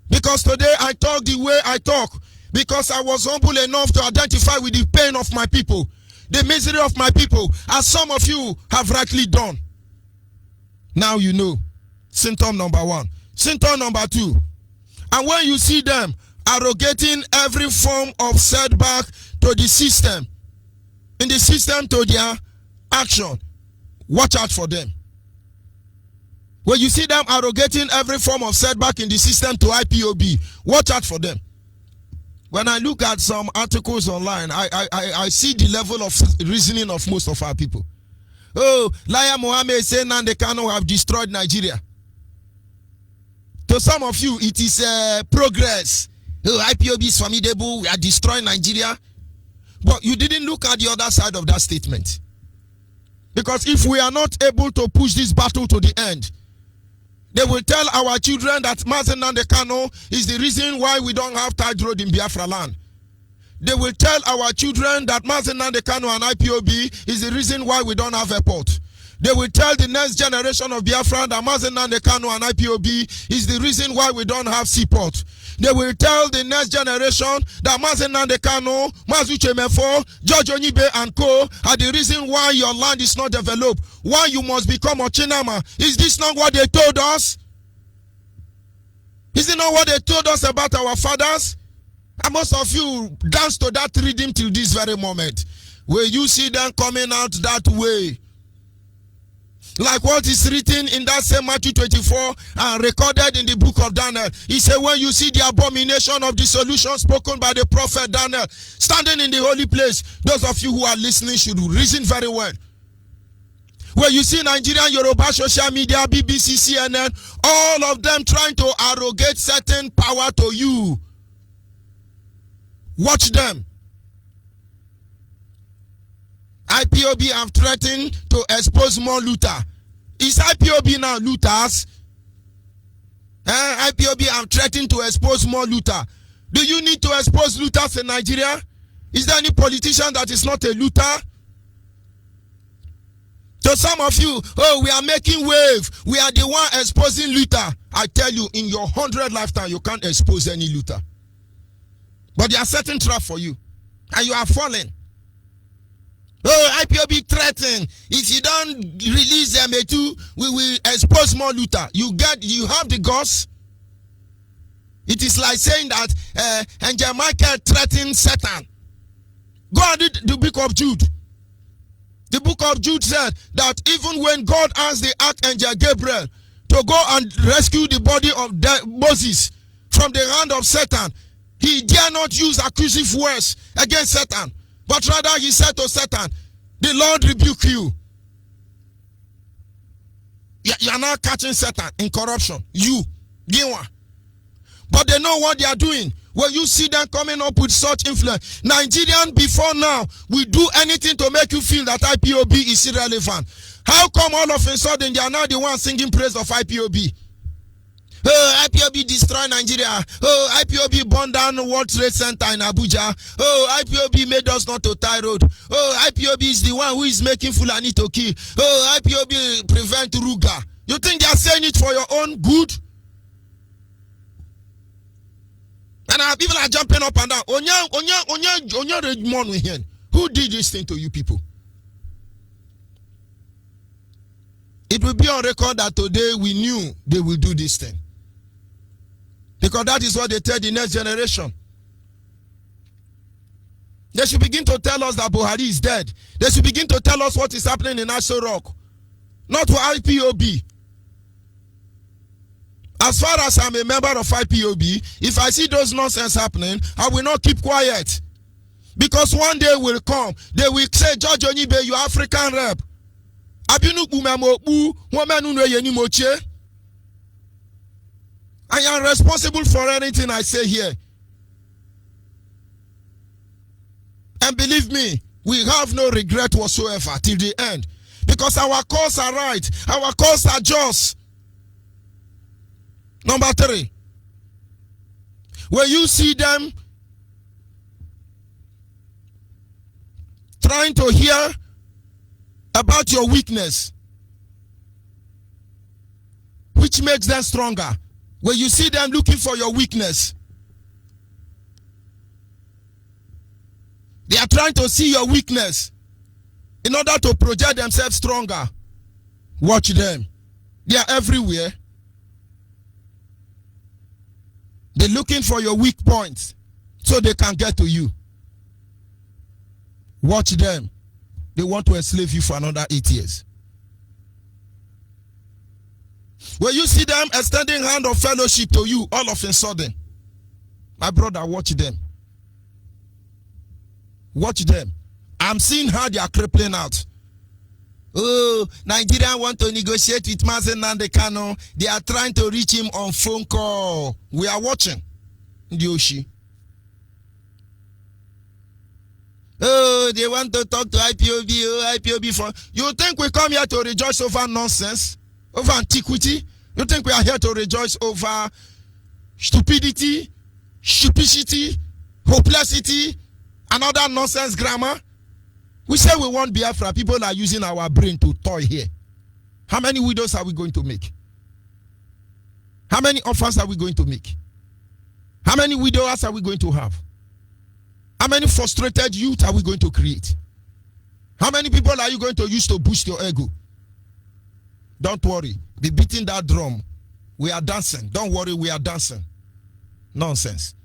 Because today I talk the way I talk, because I was humble enough to identify with the pain of my people, the misery of my people, as some of you have rightly done. Now you know. Symptom number one. Symptom number two. And when you see them arrogating every form of setback to the system, in the system to their action, watch out for them. When you see them arrogating every form of setback in the system to IPOB, watch out for them. When I look at some articles online, I see the level of reasoning of most of our people. Oh, Liar Mohammed saying Nnamdi Kanu have destroyed Nigeria. To some of you, it is progress. Oh, IPOB is formidable. We are destroying Nigeria. But you didn't look at the other side of that statement. Because if we are not able to push this battle to the end, they will tell our children that Mazi Nnamdi Kanu is the reason why we don't have tight road in Biafra land. They will tell our children that Mazi Nnamdi Kanu and IPOB is the reason why we don't have airport. They will tell the next generation of Biafra that Mazi Nnamdi Kanu and IPOB is the reason why we don't have seaport. they will tell the next generation that Mazi Nandekano, Mazi Chemefo, George Onyeibe and co are the reason why your land is not developed. Why you must become Ochinama. Is this not what they told us? Is it not what they told us about our fathers? And most of you dance to that rhythm till this very moment. Where you see them coming out that way. Like what is written in that same Matthew 24 and recorded in the book of Daniel. He said, when you see the abomination of dissolution spoken by the prophet Daniel standing in the holy place, those of you who are listening should reason very well. Where you see Nigerian, Yoruba, social media, BBC, CNN, all of them trying to arrogate certain power to you. Watch them. IPOB have threatened to expose more looter. Is IPOB now looters? IPOB have threatened to expose more looter. Do you need to expose looters in Nigeria? Is there any politician that is not a looter? So some of you, oh, we are making wave. We are the one exposing looter. I tell you, in your 100 lifetime, you can't expose any looter. But they are setting trap for you. And you are falling. Oh, IPOB threaten. If you don't release MA2, we will expose more looter. You have the guts. It is like saying that Angel Michael threatened Satan. Go and read the book of Jude. The book of Jude said that even when God asked the archangel Gabriel to go and rescue the body of Moses from the hand of Satan, he dare not use accusatory words against Satan. But rather he said to Satan, the Lord rebuke you. You are now catching Satan in corruption. You. But they know what they are doing. When you see them coming up with such influence, Nigerian before now will do anything to make you feel that IPOB is irrelevant. How come all of a sudden they are now the ones singing praise of IPOB? Oh, IPOB destroy Nigeria. Oh, IPOB burned down World Trade Center in Abuja. Oh, IPOB made us not to tie road. Oh, IPOB is the one who is making Fulani to kill. Oh, IPOB prevent Ruga. You think they are saying it for your own good? And people are jumping up and down. Who did this thing to you people? It will be on record that today we knew they will do this thing. Because that is what they tell the next generation. They should begin to tell us that Buhari is dead. They should begin to tell us what is happening in Aso Rock. Not for IPOB. As far as I'm a member of IPOB, if I see those nonsense happening, I will not keep quiet. Because one day will come, they will say, George Onyeibe, you African rep. I am responsible for anything I say here. And believe me, we have no regret whatsoever till the end. Because our cause are right. Our cause are just. Number 3. When you see them trying to hear about your weakness, which makes them stronger. When you see them looking for your weakness, they are trying to see your weakness in order to project themselves stronger. Watch them. They are everywhere. They're looking for your weak points so they can get to you. Watch them. They want to enslave you for another 8 years. When you see them extending hand of fellowship to you, all of a sudden, my brother, watch them. Watch them. I'm seeing how they are crippling out. Oh, Nigeria want to negotiate with Mazi Nandekano. They are trying to reach him on phone call. We are watching. Ndioshi. Oh, they want to talk to IPOB. Oh, IPOB for. You think we come here to rejoice over nonsense? Over antiquity? You think we are here to rejoice over stupidity, stupidity, hopelessity, and other nonsense grammar? We say we want Biafra. People are using our brain to toy here. How many widows are we going to make? How many orphans are we going to make? How many widowers are we going to have? How many frustrated youth are we going to create? How many people are you going to use to boost your ego? Don't worry. Be beating that drum. We are dancing. Don't worry, we are dancing. Nonsense.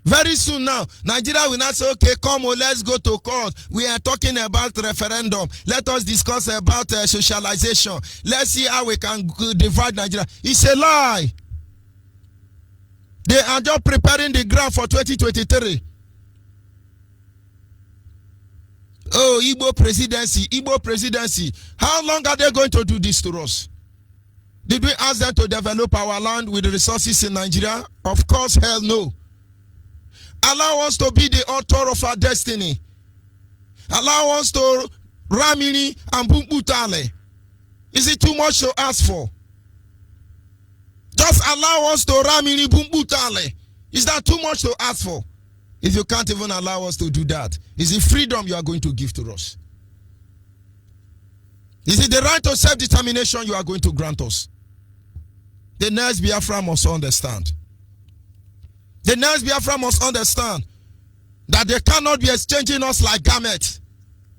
Very soon now, Nigeria will not say, okay, come on, let's go to court. We are talking about referendum. Let us discuss about socialization. Let's see how we can divide Nigeria. It's a lie. They are just preparing the ground for 2023. Oh, Igbo presidency, Igbo presidency. How long are they going to do this to us? Did we ask them to develop our land with the resources in Nigeria? Of course, hell no. Allow us to be the author of our destiny. Allow us to Ramini and Bumbutale. Is it too much to ask for? Just allow us to Ramini Bumbutale. Is that too much to ask for? If you can't even allow us to do that, is it freedom you are going to give to us? Is it the right to self-determination you are going to grant us? The next Biafra must understand. The next Biafra must understand that they cannot be exchanging us like garments,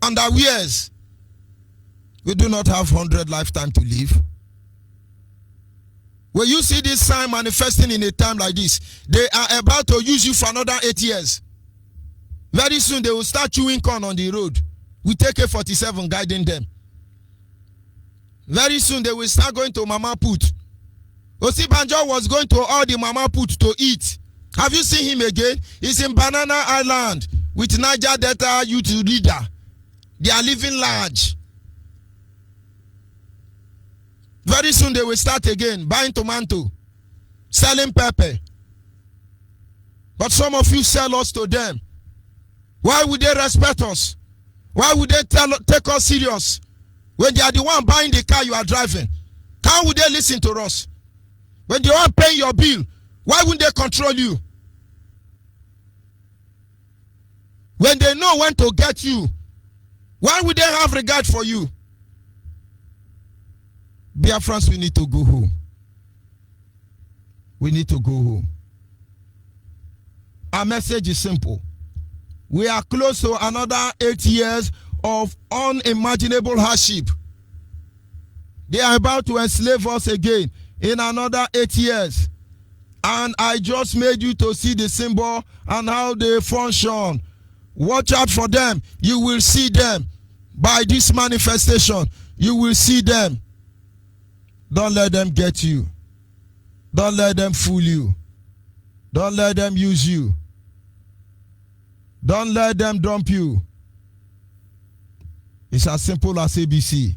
underwears. We do not have 100 lifetime to live. When you see this sign manifesting in a time like this, they are about to use you for another 8 years. Very soon they will start chewing corn on the road. We take AK-47 guiding them. Very soon they will start going to Mama Put. Osibanjo was going to all the Mama Put to eat. Have you seen him again? He's in Banana Island with Niger Delta Youth Leader. They are living large. Very soon they will start again buying tomato, selling pepper. But some of you sell us to them. Why would they respect us? Why would they take us serious when they are the one buying the car you are driving? How would they listen to us? When they are paying your bill, why wouldn't they control you? When they know when to get you, why would they have regard for you? Biafrans, we need to go home. We need to go home. Our message is simple. We are close to another 8 years of unimaginable hardship. They are about to enslave us again in another 8 years. And I just made you to see the symbol and how they function. Watch out for them. You will see them by this manifestation. You will see them. Don't let them get you. Don't let them fool you. Don't let them use you. Don't let them dump you. It's as simple as ABC.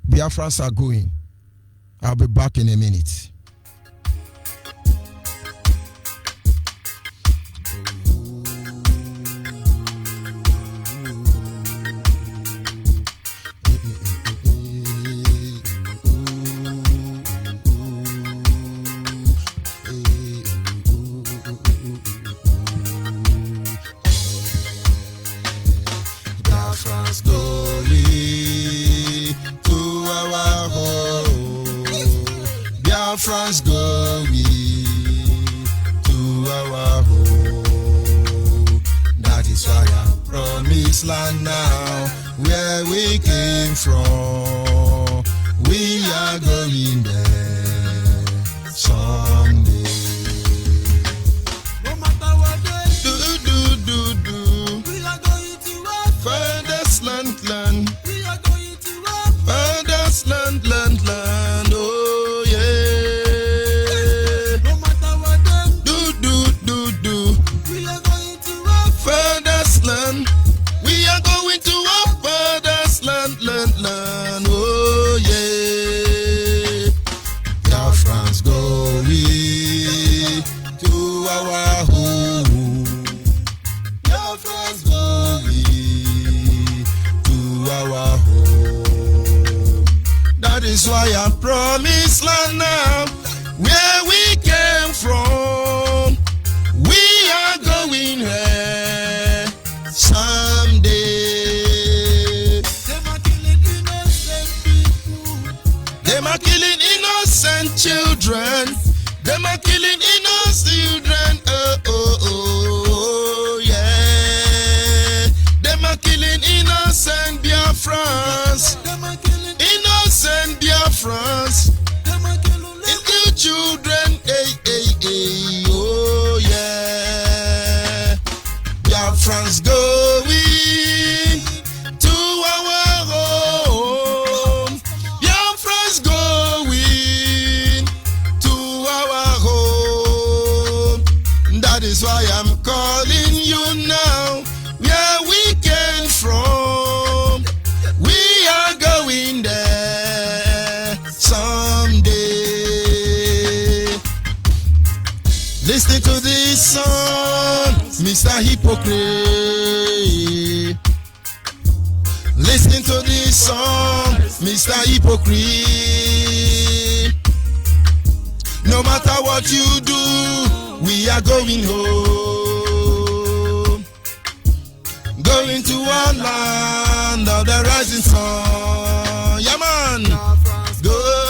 Biafrans are going. I'll be back in a minute. France going to our home. That is why I promise land now, where we came from. We are going there someday. No matter what they do, we are going to our furthest land. We are going to our furthest land. Oh yeah. We are going to our father's land. Oh yeah. Biafrans going to our home. Biafrans going to our home. That is why I promise land now, where we came from. We are going there someday. Them are killing innocent people. Them are killing innocent children. Them are killing Hypocrite. Listen to this song, Mr. Hypocrite. No matter what you do, we are going home. Going to our land of the rising sun. Yeah, man. Going.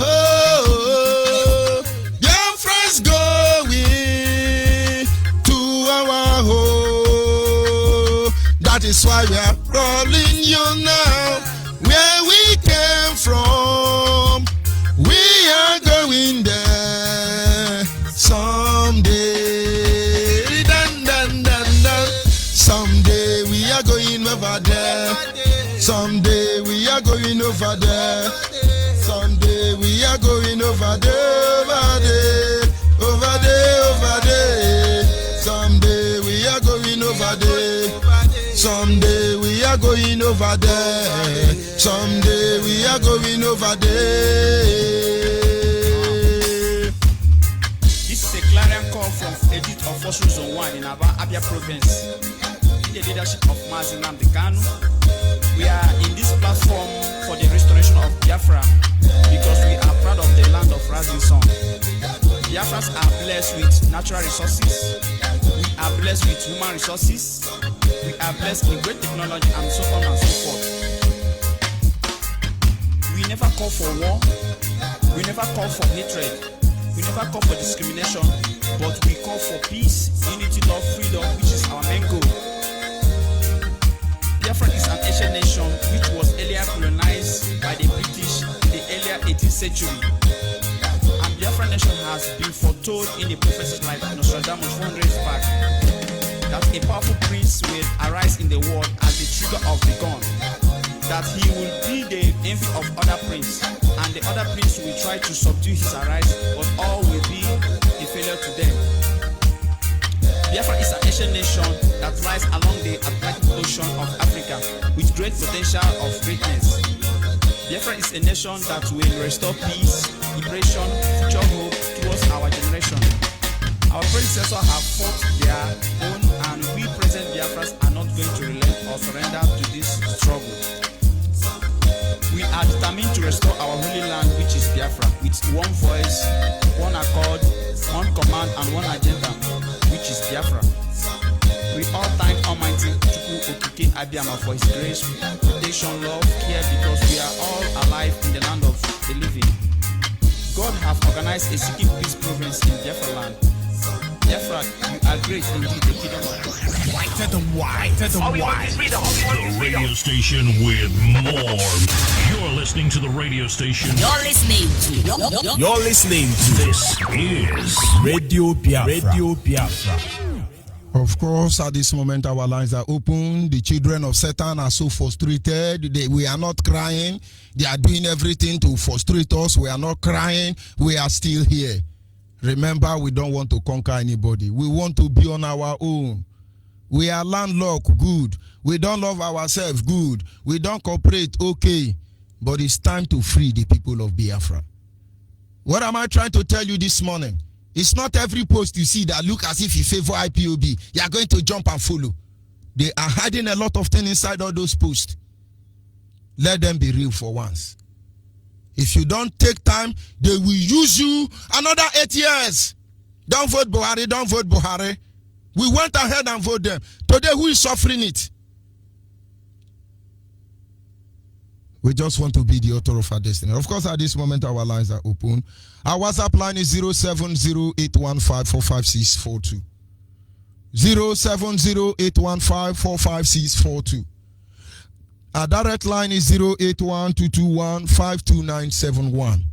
Oh, your friends going to our home. That is why we are calling you now. Where we came from, we are going there someday. Dun, dun, dun, dun. Someday we are going over there. Someday we are going over there. Someday we are going over there, over there, over there, over there. Someday we are going over there. Someday we are going over there. Someday we are going over there. This is a clarion call from Edith of Force Zone 1 in Abia Province. In the leadership of Mazi and the Kanu, we are in this platform for the restoration of Biafra because we are proud of the land of rising sun. Biafrans are blessed with natural resources. We are blessed with human resources. We are blessed with great technology and so on and so forth. We never call for war. We never call for hatred. We never call for discrimination. But we call for peace, unity, love, freedom, which is our main goal. Biafra is an Asian nation which was earlier colonized by the British in the earlier 18th century. And Biafra nation has been foretold in the prophecies like Nostradamus 400 years back that a powerful prince will arise in the world as the trigger of the gun, that he will be the envy of other princes, and the other prince will try to subdue his arise, but all will be a failure to them. Biafra is an Asian nation that lies along the Atlantic Ocean of Africa with great potential of greatness. Biafra is a nation that will restore peace, liberation, future hope towards our generation. Our predecessors have fought their own, and we present Biafras are not going to relent or surrender to this struggle. We are determined to restore our holy land, which is Biafra, with one voice, one accord, one command, and one agenda, which is Biafra. We all thank Almighty Chukwu Okike Abiyama for His grace, protection, love, care, because we are all alive in the land of the living. God have organized a seeking peace province in Biafra land. Biafra, you are great indeed, the kingdom of God. To the white, to the white. The radio station with more. You're listening to the radio station. You're listening to This is Radio Biafra. Radio Biafra. Of course, at this moment, our lines are open. The children of Satan are so frustrated. We are not crying. They are doing everything to frustrate us. We are not crying. We are still here. Remember, we don't want to conquer anybody. We want to be on our own. We are landlocked, good. We don't love ourselves, good. We don't cooperate, okay. But it's time to free the people of Biafra. What am I trying to tell you this morning? It's not every post you see that look as if you favor IPOB. You are going to jump and follow. They are hiding a lot of things inside all those posts. Let them be real for once. If you don't take time, they will use you another 8 years. Don't vote Buhari, don't vote Buhari. We went ahead and voted them. Today, who is suffering it? We just want to be the author of our destiny. Of course, at this moment, our lines are open. Our WhatsApp line is 07081545642. 07081545642. Our direct line is 08122152971.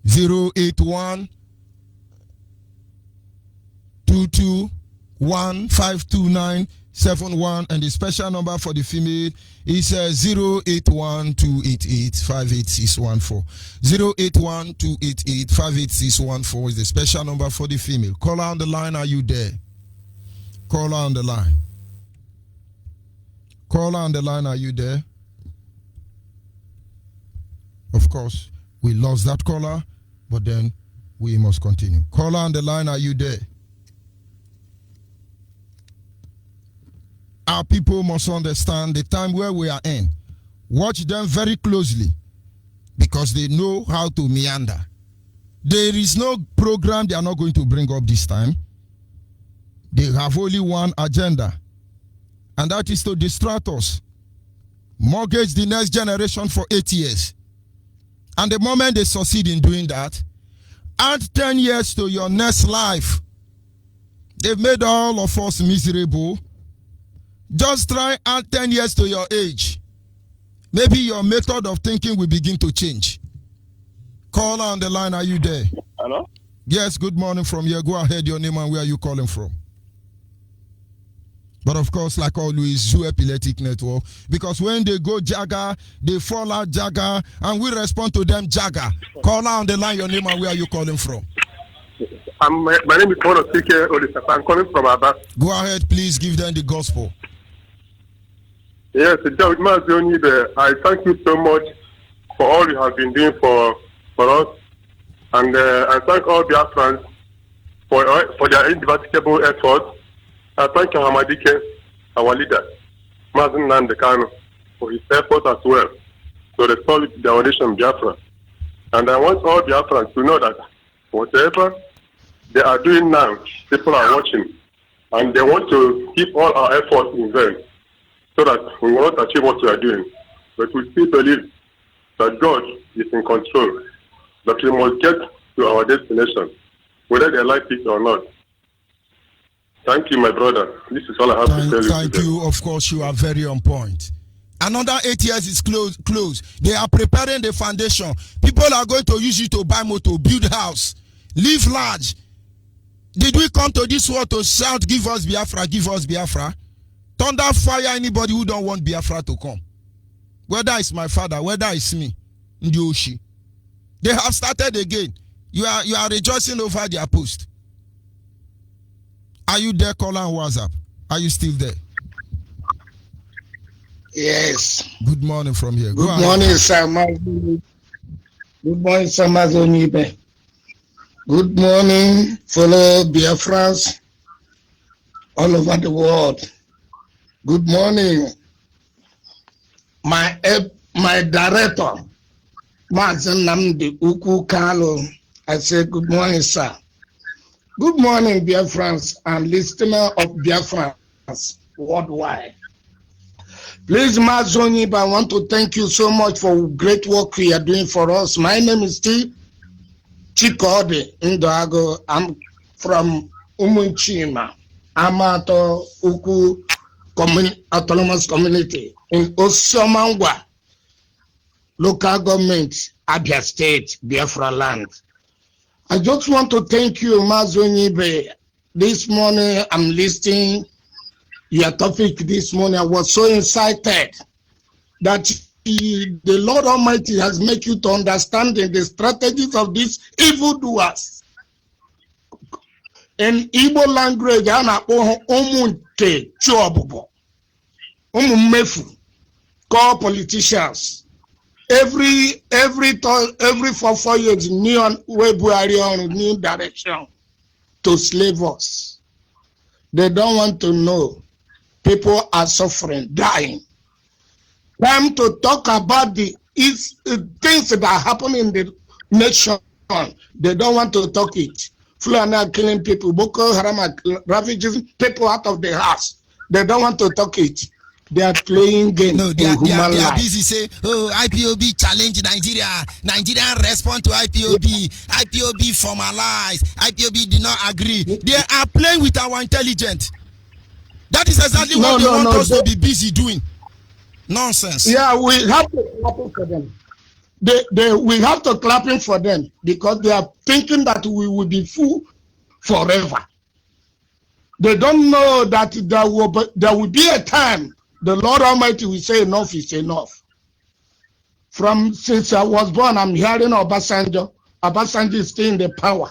08122152971, and the special number for the female is 08128858614. 08128858614 is the special number for the female. Caller on the line, are you there? Caller on the line. Caller on the line, are you there? Of course, we lost that caller, but then we must continue. Caller on the line, are you there? our people must understand the time where we are in. Watch them very closely because they know how to meander. There is no program they are not going to bring up this time. They have only one agenda, and that is to distract us, mortgage the next generation for 8 years. And the moment they succeed in doing that, add 10 years to your next life. They've made all of us miserable. Just try add 10 years to your age. Maybe your method of thinking will begin to change. Caller on the line, are you there? Hello? Yes, good morning from here. Go ahead, your name and where are you calling from? But of course, like always, Zoo Epileptic Network. Because when they go Jagger, they fall out Jagger, and we respond to them Jagger. Caller on the line, your name and where are you calling from? My name is Mono Sike Olisapa. I'm calling from Aba. Go ahead, please give them the gospel. Yes, Mazi Onyeibe, I thank you so much for all you have been doing for us. And I thank all Biafrans for their indefatigable efforts. I thank Hamadike, our leader, Mazi Nnamdi for his efforts as well to restore the foundation Biafra. And I want all Biafrans to know that whatever they are doing now, people are watching. And they want to keep all our efforts in vain so that we will not achieve what we are doing. But we still believe that God is in control, that we must get to our destination, whether they like it or not. Thank you, my brother. This is all I have to tell you. Thank you. Of course, you are very on point. Another 8 years is close. They are preparing the foundation. People are going to use it to buy motor, build house, live large. Did we come to this world to shout, give us Biafra, give us Biafra? Thunder fire anybody who don't want Biafra to come. Whether it's my father, whether it's me, Ndioshi. They have started again. You are rejoicing over their post. Are you there, caller on WhatsApp? Are you still there? Yes. Good morning from here. Good morning, sir. Good morning, sir. Onyeibe. Good morning, fellow Biafrans all over the world. Good morning, my director, Mazi Nnamdi Ukwu. I say good morning, sir. Good morning, Biafrans and listener of Biafrans worldwide. Please, Mazi Onyeibe, I want to thank you so much for great work you are doing for us. My name is Chikode Ndoago. I'm from Umunchima, Amato Ukwu Autonomous Community in Osomangwa, local government, Abia State, Biafra land. I just want to thank you, Mazi Onyeibe. This morning, I'm listening your topic this morning. I was so excited that the Lord Almighty has made you to understand the strategies of these evildoers. In Igbo language, umunte chobubo, umumefu, call politicians. Every 4 years, new direction to slave us. They don't want to know. People are dying. Time to talk about the things that happen in the nation. They don't want to talk it. Fulani are killing people. Boko Haram are ravaging people out of the house. They don't want to talk it. They are playing games. No, they are busy say, oh, IPOB challenge Nigeria. Nigeria respond to IPOB. IPOB formalize. IPOB did not agree. They are playing with our intelligence. That is exactly what they want us to be busy doing. Nonsense. Yeah, we have to clap for them. We have to clap for them because they are thinking that we will be full forever. They don't know that there will be a time the Lord Almighty will say enough is enough. Since I was born, I'm hearing Obasanjo. Obasanjo is still in the power.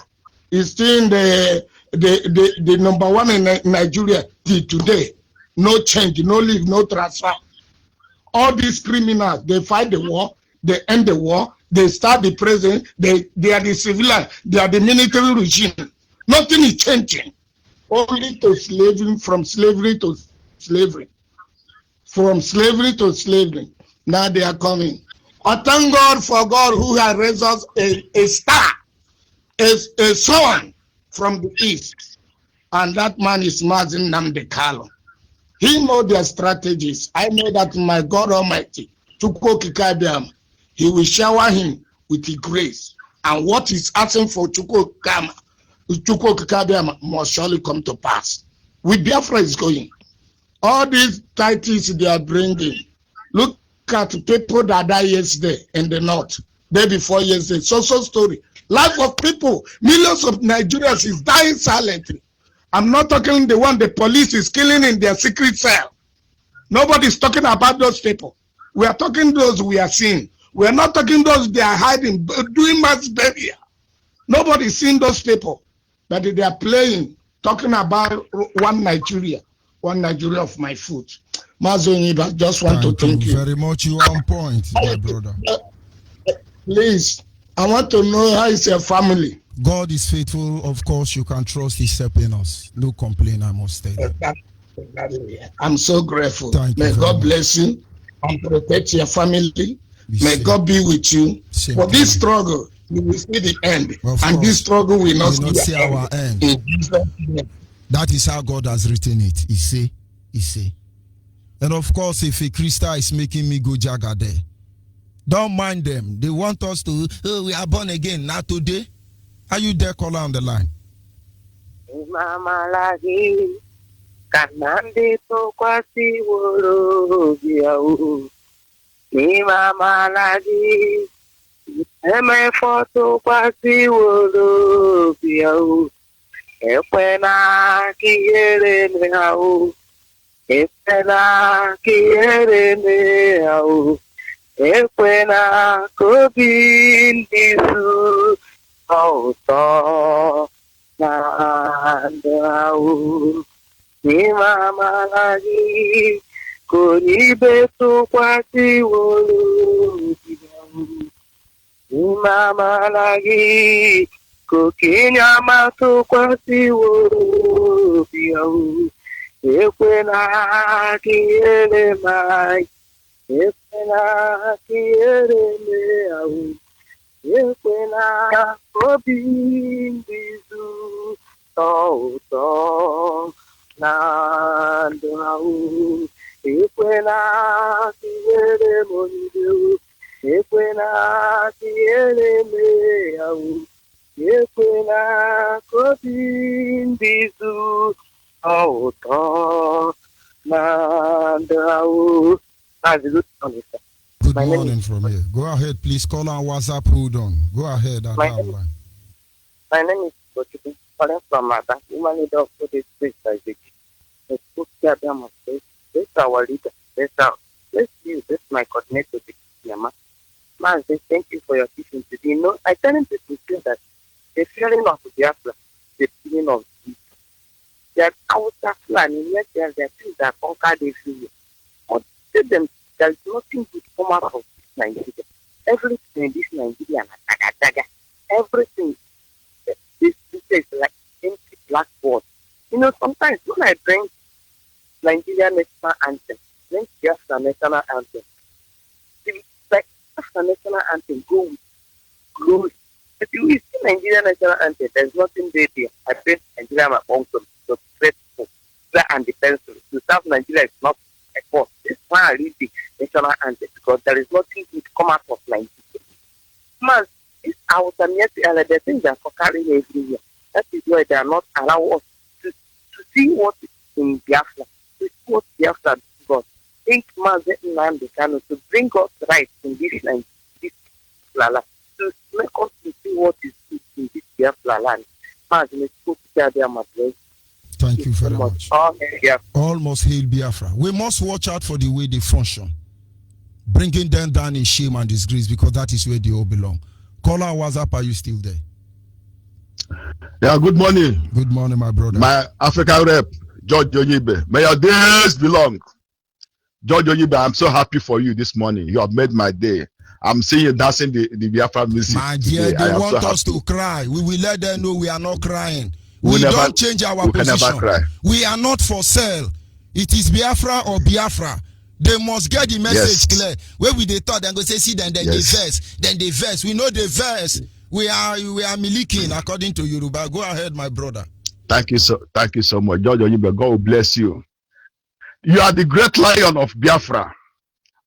He's still in the number one in Nigeria till today. No change, no leave, no transfer. All these criminals, they fight the war, they end the war, they start the president, they are the civilian, they are the military regime. Nothing is changing. Only to slavery, from slavery to slavery. from slavery to slavery. Now they are coming. I thank God for God who has raised us a star, a son from the east. And that man is Mazi Namdekalo. He knows their strategies. I know that my God Almighty, Chukwu Kikabiam, He will shower him with His grace. And what He's asking for Chukwu Kikabiam must surely come to pass. With Biafra is going. All these titles they are bringing. Look at people that died yesterday in the north. Day before yesterday. So story. Life of people, millions of Nigerians is dying silently. I'm not talking the one the police is killing in their secret cell. Nobody's talking about those people. We are talking those we are seeing. We are not talking those they are hiding, doing mass burial. Nobody's seeing those people. But they are playing, talking about one Nigeria of my foot. Mazi Onyeibe, I just want to thank you. Very much. You are on point, my brother. Please, I want to know how is your family. God is faithful. Of course, you can trust He's helping us. No complaint, I must say that. I'm so grateful. May God bless you and protect your family. May God be with you. For this struggle, you will see the end. And this struggle will not see our end. That is how God has written it. He say. And of course, if a Christian is making me go jagger there, don't mind them. They want us to, we are born again. Not today. Are you there, caller on the line? Mama lagi kanande to kwasi woro biau. Ni mama lagi eme foto kwasi woro biau. Epena kiere me hau. Epena kiere me hau. Epena kobin disu. Auto nandau ni mama lagi Onyeibe tu kwati wolu ni mama lagi Kokinyama tu kwati wolu ekwena kiele mai ekwena kiele me au ekwena obi bizu to na ndau ekwena kiere mondu ekwena kiere me au ekwena obi bizu to na ndau. Good morning from here. Go ahead, please. Call on WhatsApp. Hold on. Go ahead. My name is Kochibi. Calling from Mada. Human leader of this place, Isaac. This is our leader. Let's use this my coordinator to Yama. Mazi, thank you for your teaching today. You know, I tell him to say that the feeling of Biafra, the feeling of peace, that outer planning, yet there are things that conquer the feeling. Or tell them there is nothing good come out of this Nigeria. Everything in this Nigeria, everything, this is like empty blackboard. You know, sometimes when I bring Nigeria national anthem, then Biafra national anthem, like Biafra national anthem go with glory. If you see Nigeria national anthem, there's nothing there. I press Nigeria my uncle, the faithful, and the pencil. To serve Nigeria is not a force. This is why I read the national anthem, because there is nothing good come out of Nigeria. Man, this house and yet the things that are carrying every year. That is why they are not allowed us to see what is in Biafra, to see what Biafra got. Think Mazi Nnamdi to bring us right in this land, this Lala, to make us to see what is good in this Biafra land. Mazi, let's go to Biafra. Thank you very much. All must hail Biafra. We must watch out for the way they function, bringing them down in shame and disgrace, because that is where they all belong. Caller, WhatsApp, are you still there? Yeah, good morning. Good morning, my brother. My African rep, George Onyeibe. May your days be long. George Onyeibe, I'm so happy for you this morning. You have made my day. I'm seeing you dancing the Biafra music. My dear, they want us to cry. We will let them know we are not crying. We don't change our position. We are not for sale. It is Biafra or Biafra. They must get the message Yes. clear. Where we they thought they go say see then they verse. We know the verse. We are miliking according to Yoruba. Go ahead, my brother. Thank you so much. George Onyeibe, God will bless you. You are the great lion of Biafra.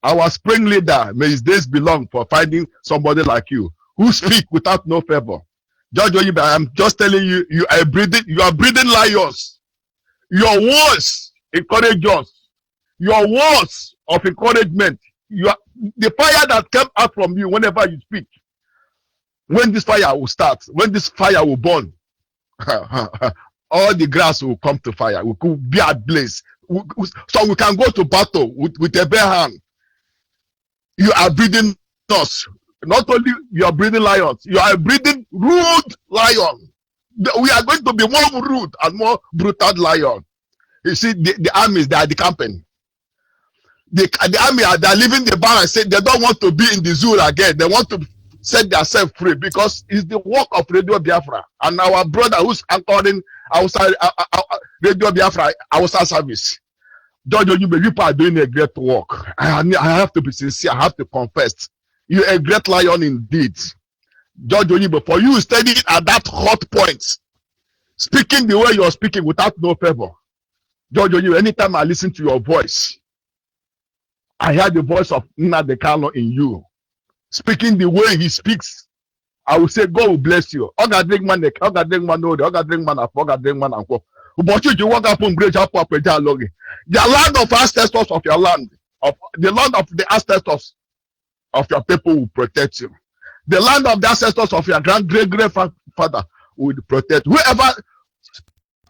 Our spring leader, may his days be long for finding somebody like you who speak without no favor. George Onyeibe, I'm just telling you, you are breeding lions. Your words encourage us. Your words of encouragement, the fire that came out from you whenever you speak. When this fire will start, when this fire will burn, all the grass will come to fire. We could be at blaze. So we can go to battle with a bare hand. You are breeding us. Not only you are breeding lions, you are breeding rude lions. We are going to be more rude and more brutal lions. You see, the armies, they are decamping. The army, they are leaving the bar and say they don't want to be in the zoo again. They want to set themselves free because it's the work of Radio Biafra and our brother who's anchoring outside Radio Biafra outside service. George Onyeibe, you are doing a great work. I have to be sincere. I have to confess. You're a great lion indeed. George Onyeibe, for you standing at that hot point, speaking the way you're speaking without no favor. George Onyeibe, anytime I listen to your voice, I hear the voice of Nnamdi Kanu in you. Speaking the way he speaks, I will say, God will bless you. Oga drink man, Oga drink man, Oga drink man, Oga drink man, but you walk up on great up the land of ancestors of your land, of the land of the ancestors of your people will protect you. The land of the ancestors of your great-great-grandfather will protect you. Whoever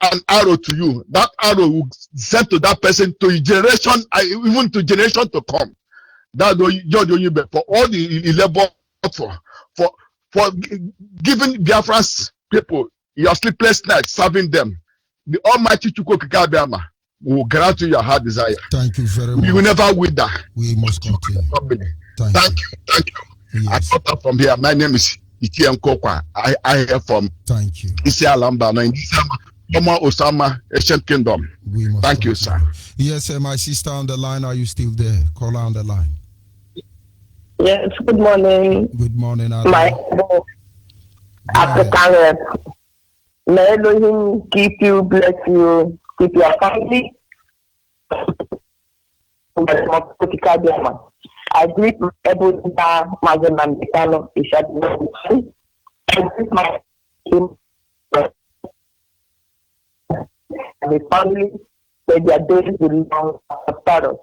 an arrow to you, that arrow will send to that person to generation, even to generation to come. That's George Onyeibe for all the labor for giving Biafra's people your sleepless night, serving them. The Almighty Chukwuka will grant you your heart desire. Thank you very much. You will never wither. We must continue. Thank you. Yes. I got up from here. My name is Ichiem Kokwa. I hear from Isi Alamba, Osama, Ancient Kingdom. Thank you, sir. Yes, my sister on the line. Are you still there? Caller on the line. Yes, good morning. Good morning, my African. May Elohim keep you, bless you, keep your family. I greet everyone, Mazi and Mikano, I greet my team and the family, that their days will long after us.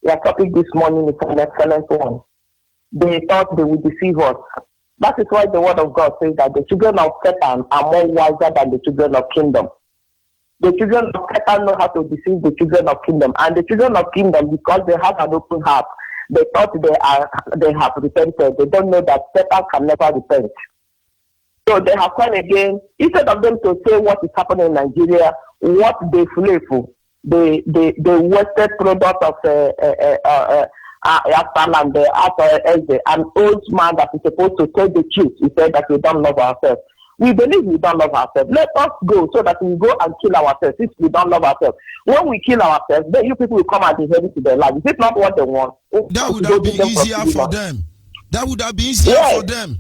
Their topic this morning is an excellent one. They thought they would deceive us. That is why the word of God says that the children of Satan are more wiser than the children of kingdom. The children of Satan know how to deceive the children of kingdom. And the children of kingdom, because they have an open heart, they thought they have repented. They don't know that Satan can never repent. So they have come again, instead of them to say what is happening in Nigeria, what they flee for, the wasted product of an old man that is supposed to tell the truth. He said that we don't love ourselves. We believe we don't love ourselves. Let us go so that we go and kill ourselves if we don't love ourselves. When we kill ourselves, then you people will come and inherit to their life. Is it not what they want? That would have been easier for them. That would have been easier for them.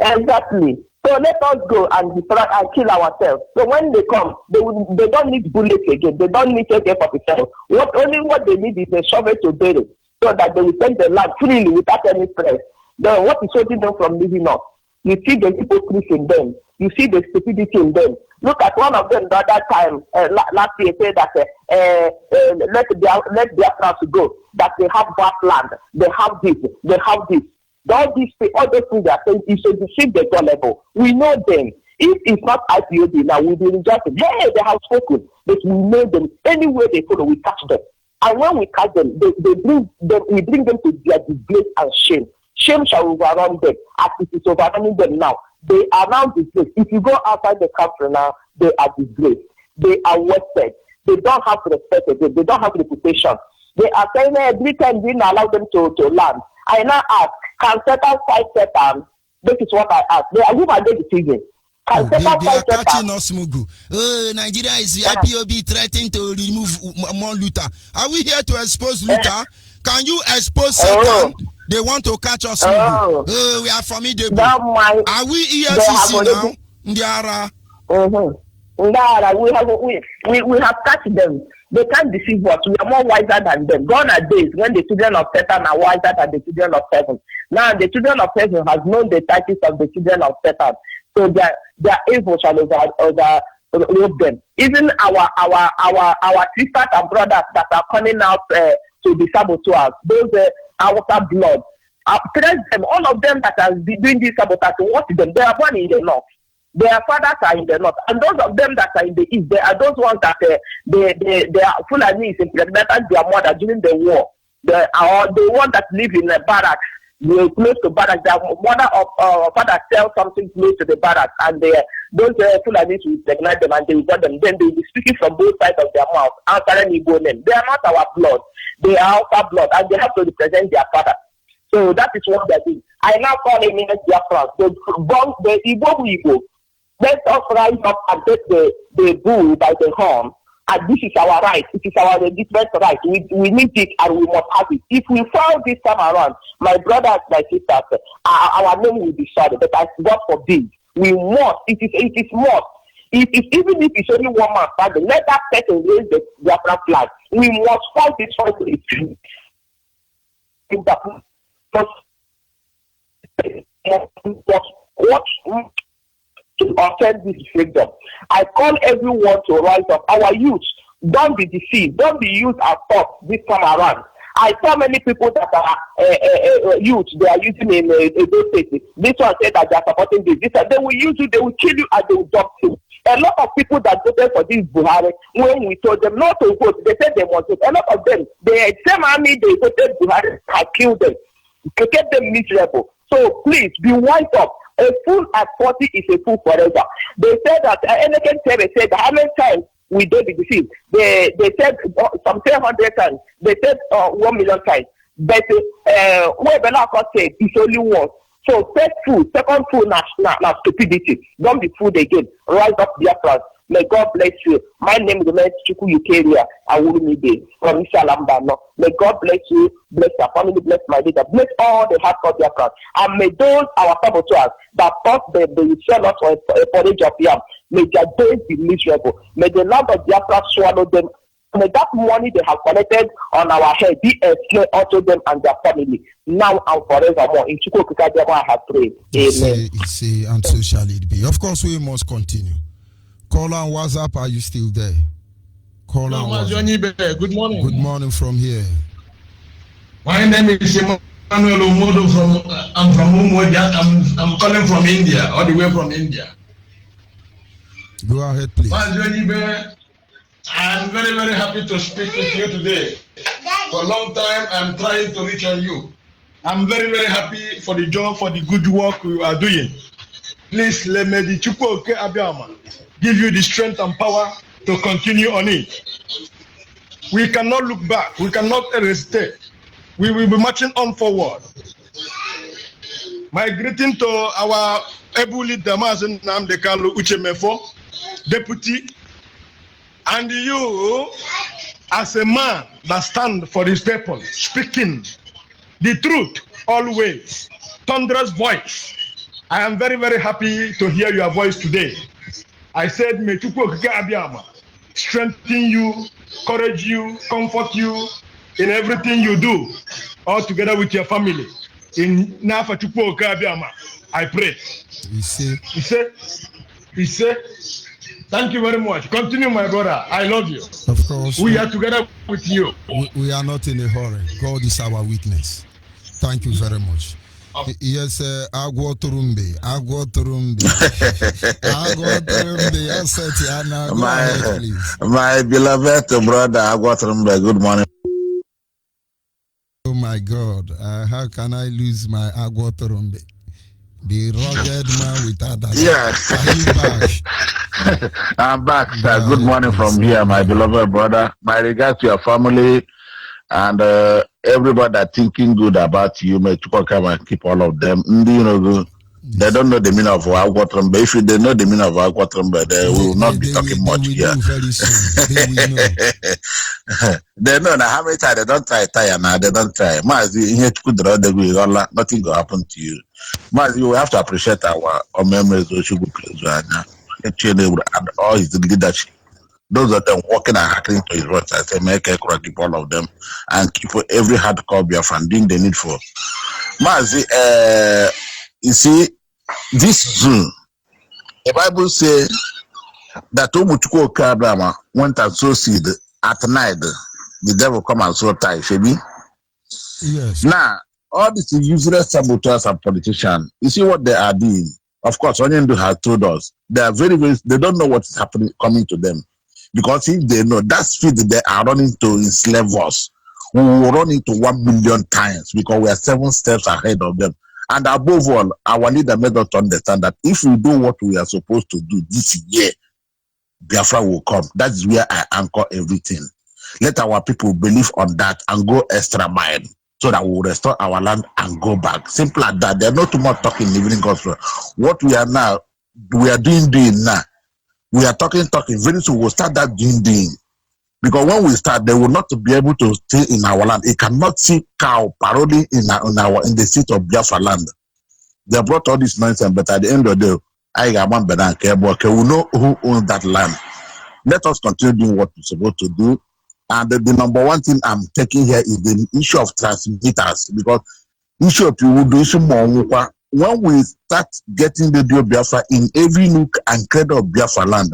Exactly. So let us go and kill ourselves. So when they come, they don't need bullets again. They don't need AK-47. What they need is a shovel to bury, so that they will take the land freely without any stress. Then what is holding them from living up? You see the hypocrisy in them. You see the stupidity in them. Look at one of them the other time, last year, said that let Biafra go, that they have vast land, they have this, they have this. All those things they are saying is to deceive the God level. We know them. If it's not IPOB now, we'll be rejected. Hey, they have spoken, but we know them. Anywhere they follow, we catch them. And when we catch them, we bring them to their disgrace and shame. Shame shall overrun them as it is overrunning them now. They are now disgraced. If you go outside the country now, they are disgraced. They are wasted. They don't have respect again. They don't have reputation. They are saying every time we didn't allow them to land. I now ask, can Satan fight Satan? This is what I ask. Who are they deceiving? They are catching us, Mugu. Oh, Nigeria is IPOB threatening to remove more Luther. Are we here to expose Luther? Can you expose Satan? They want to catch us, Mugu. Oh, we are formidable. Are we EFCC now? Ndiara. We have catch them. They can't deceive us. We are more wiser than them. Gone are days when the children of Satan are wiser than the children of heaven. Now the children of heaven has known the tactics of the children of Satan. So their evil shall overrule them. Even our sisters and brothers that are coming out to be saboteurs, those outer blood, trace them. All of them that are doing this sabotage, watch them. They are born in the north. Their fathers are in the north, and those of them that are in the east, they are those ones that they are Fulani impregnated their mother during the war. The one that live in the barracks, close to barracks. Their mother or father sell something close to the barracks, and those Fulanis will pregnant them and they will got them. Then they will be speaking from both sides of their mouth, answering Igbo name. They are not our blood; they are outer blood, and they have to represent their father. So that is what they are doing. I now call them in Biafra. The Igbo. Let us rise up and take the bull by the horn. And this is our right. It is our legitimate right. We need it and we must have it. If we fail this time around, my brothers, my sisters, our name will be sorry. But as God forbid, we must. It is must. It is even if it's only one man standing, let that person raise the Biafra flag. We must fight this fight to the truth. To offend this freedom. I call everyone to rise up. Our youth, don't be deceived. Don't be used as thought this time around. I saw many people that are youth, they are using in those states. This one said that they are supporting this. They will use you, they will kill you, and they will dump you. A lot of people that voted for this Buhari, when we told them not to vote, they said they must vote. A lot of them, the same army they voted Buhari have killed them, to keep them miserable. So please be wise up. A fool at 40 is a fool forever. They said that they said how many times we did be deceived. They said some 300 times. They said 1 million times. But what Belaka said is only once. So first fool, second fool, na stupidity. Don't be fooled again. Rise up, Biafra. May God bless you. My name is Chuku Ukeria. Onyeibe from Ishalambano. May God bless you, bless your family, bless my leader, bless all the hardcore Biafra. And may those our saboteurs that thought they will sell us for a porridge of yam, may their days be miserable. May the land of Biafra swallow them. May that money they have collected on our head be a slave unto them and their family, now and forevermore. In Chuku Ukeria, I have prayed. Amen. And so shall it be. Of course, we must continue. Call on WhatsApp, are you still there? Call on WhatsApp. Good morning. Good morning from here. My name is Emmanuel Omodo I'm from Umoja. I'm calling from India, all the way from India. Go ahead, please. Onyeibe, I'm very, very happy to speak with you today. For a long time, I'm trying to reach on you. I'm very, very happy for the job, for the good work you are doing. Please, let me the Chukwu Oke Abiyama give you the strength and power to continue on it. We cannot look back. We cannot hesitate. We will be marching on forward. My greeting to our able leader, Mazi Nnamdi Uchemefo, deputy, and you, as a man that stands for his people, speaking the truth always, thunderous voice. I am very, very happy to hear your voice today. I said, may Chukwu Okike Abiyama strengthen you, encourage you, comfort you in everything you do, all together with your family. In Nafa Chukwu Okike Abiyama, I pray. He said, thank you very much. Continue, my brother. I love you. Of course. We are together with you. We are not in a hurry. God is our witness. Thank you very much. Yes, Agwo Turumbe. My beloved brother Agwo Turumbe, good morning. Oh my God, how can I lose my Agwo Turumbe? The rugged man without that. Yes. Are you back? I'm back, sir. Good morning from here, my beloved brother. My regards to your family and everybody that thinking good about you. May Chukwu come and keep all of them. They don't know the meaning of Agwatrumbe. If they know the meaning of Agwatrumbe, they will not be talking much here. Very soon. They will know. They know now how many times they don't try now. They don't try. Mazi, nothing will happen to you. Mazi, we have to appreciate our memories of Shugu and all his leadership. Those of them walking and hacking to his words, I say, make a keep all of them and keep every hardcore Biafran doing the needful. Mazi, you see, this Zoom, the Bible says that Omutuko Kabrama went and sow seed at night. The devil come and sow tie, Shebi. Yes. Now, all these useless saboteurs and politicians, you see what they are doing. Of course, Onyeibe has told us they are very, they don't know what is happening, coming to them. Because if they know that speed they are running to enslave us, we will run into 1 million times because we are 7 steps ahead of them. And above all, our leader made us understand that if we do what we are supposed to do this year, Biafra will come. That is where I anchor everything. Let our people believe on that and go extra mile so that we will restore our land and go back. Simple as that. They're not too much talking, living gospel. What we are doing now. We are talking. Very soon we'll start that doing. Because when we start, they will not be able to stay in our land. It cannot see cow parodying in the seat of Biafra land. They brought all this nonsense, but at the end of the day, I got one better and care. We know who owns that land. Let us continue doing what we're supposed to do. And the number one thing I'm taking here is the issue of transmitters. Because issue of people do issue more. When we start getting radio Biafra in every nook and cradle of Biafra land,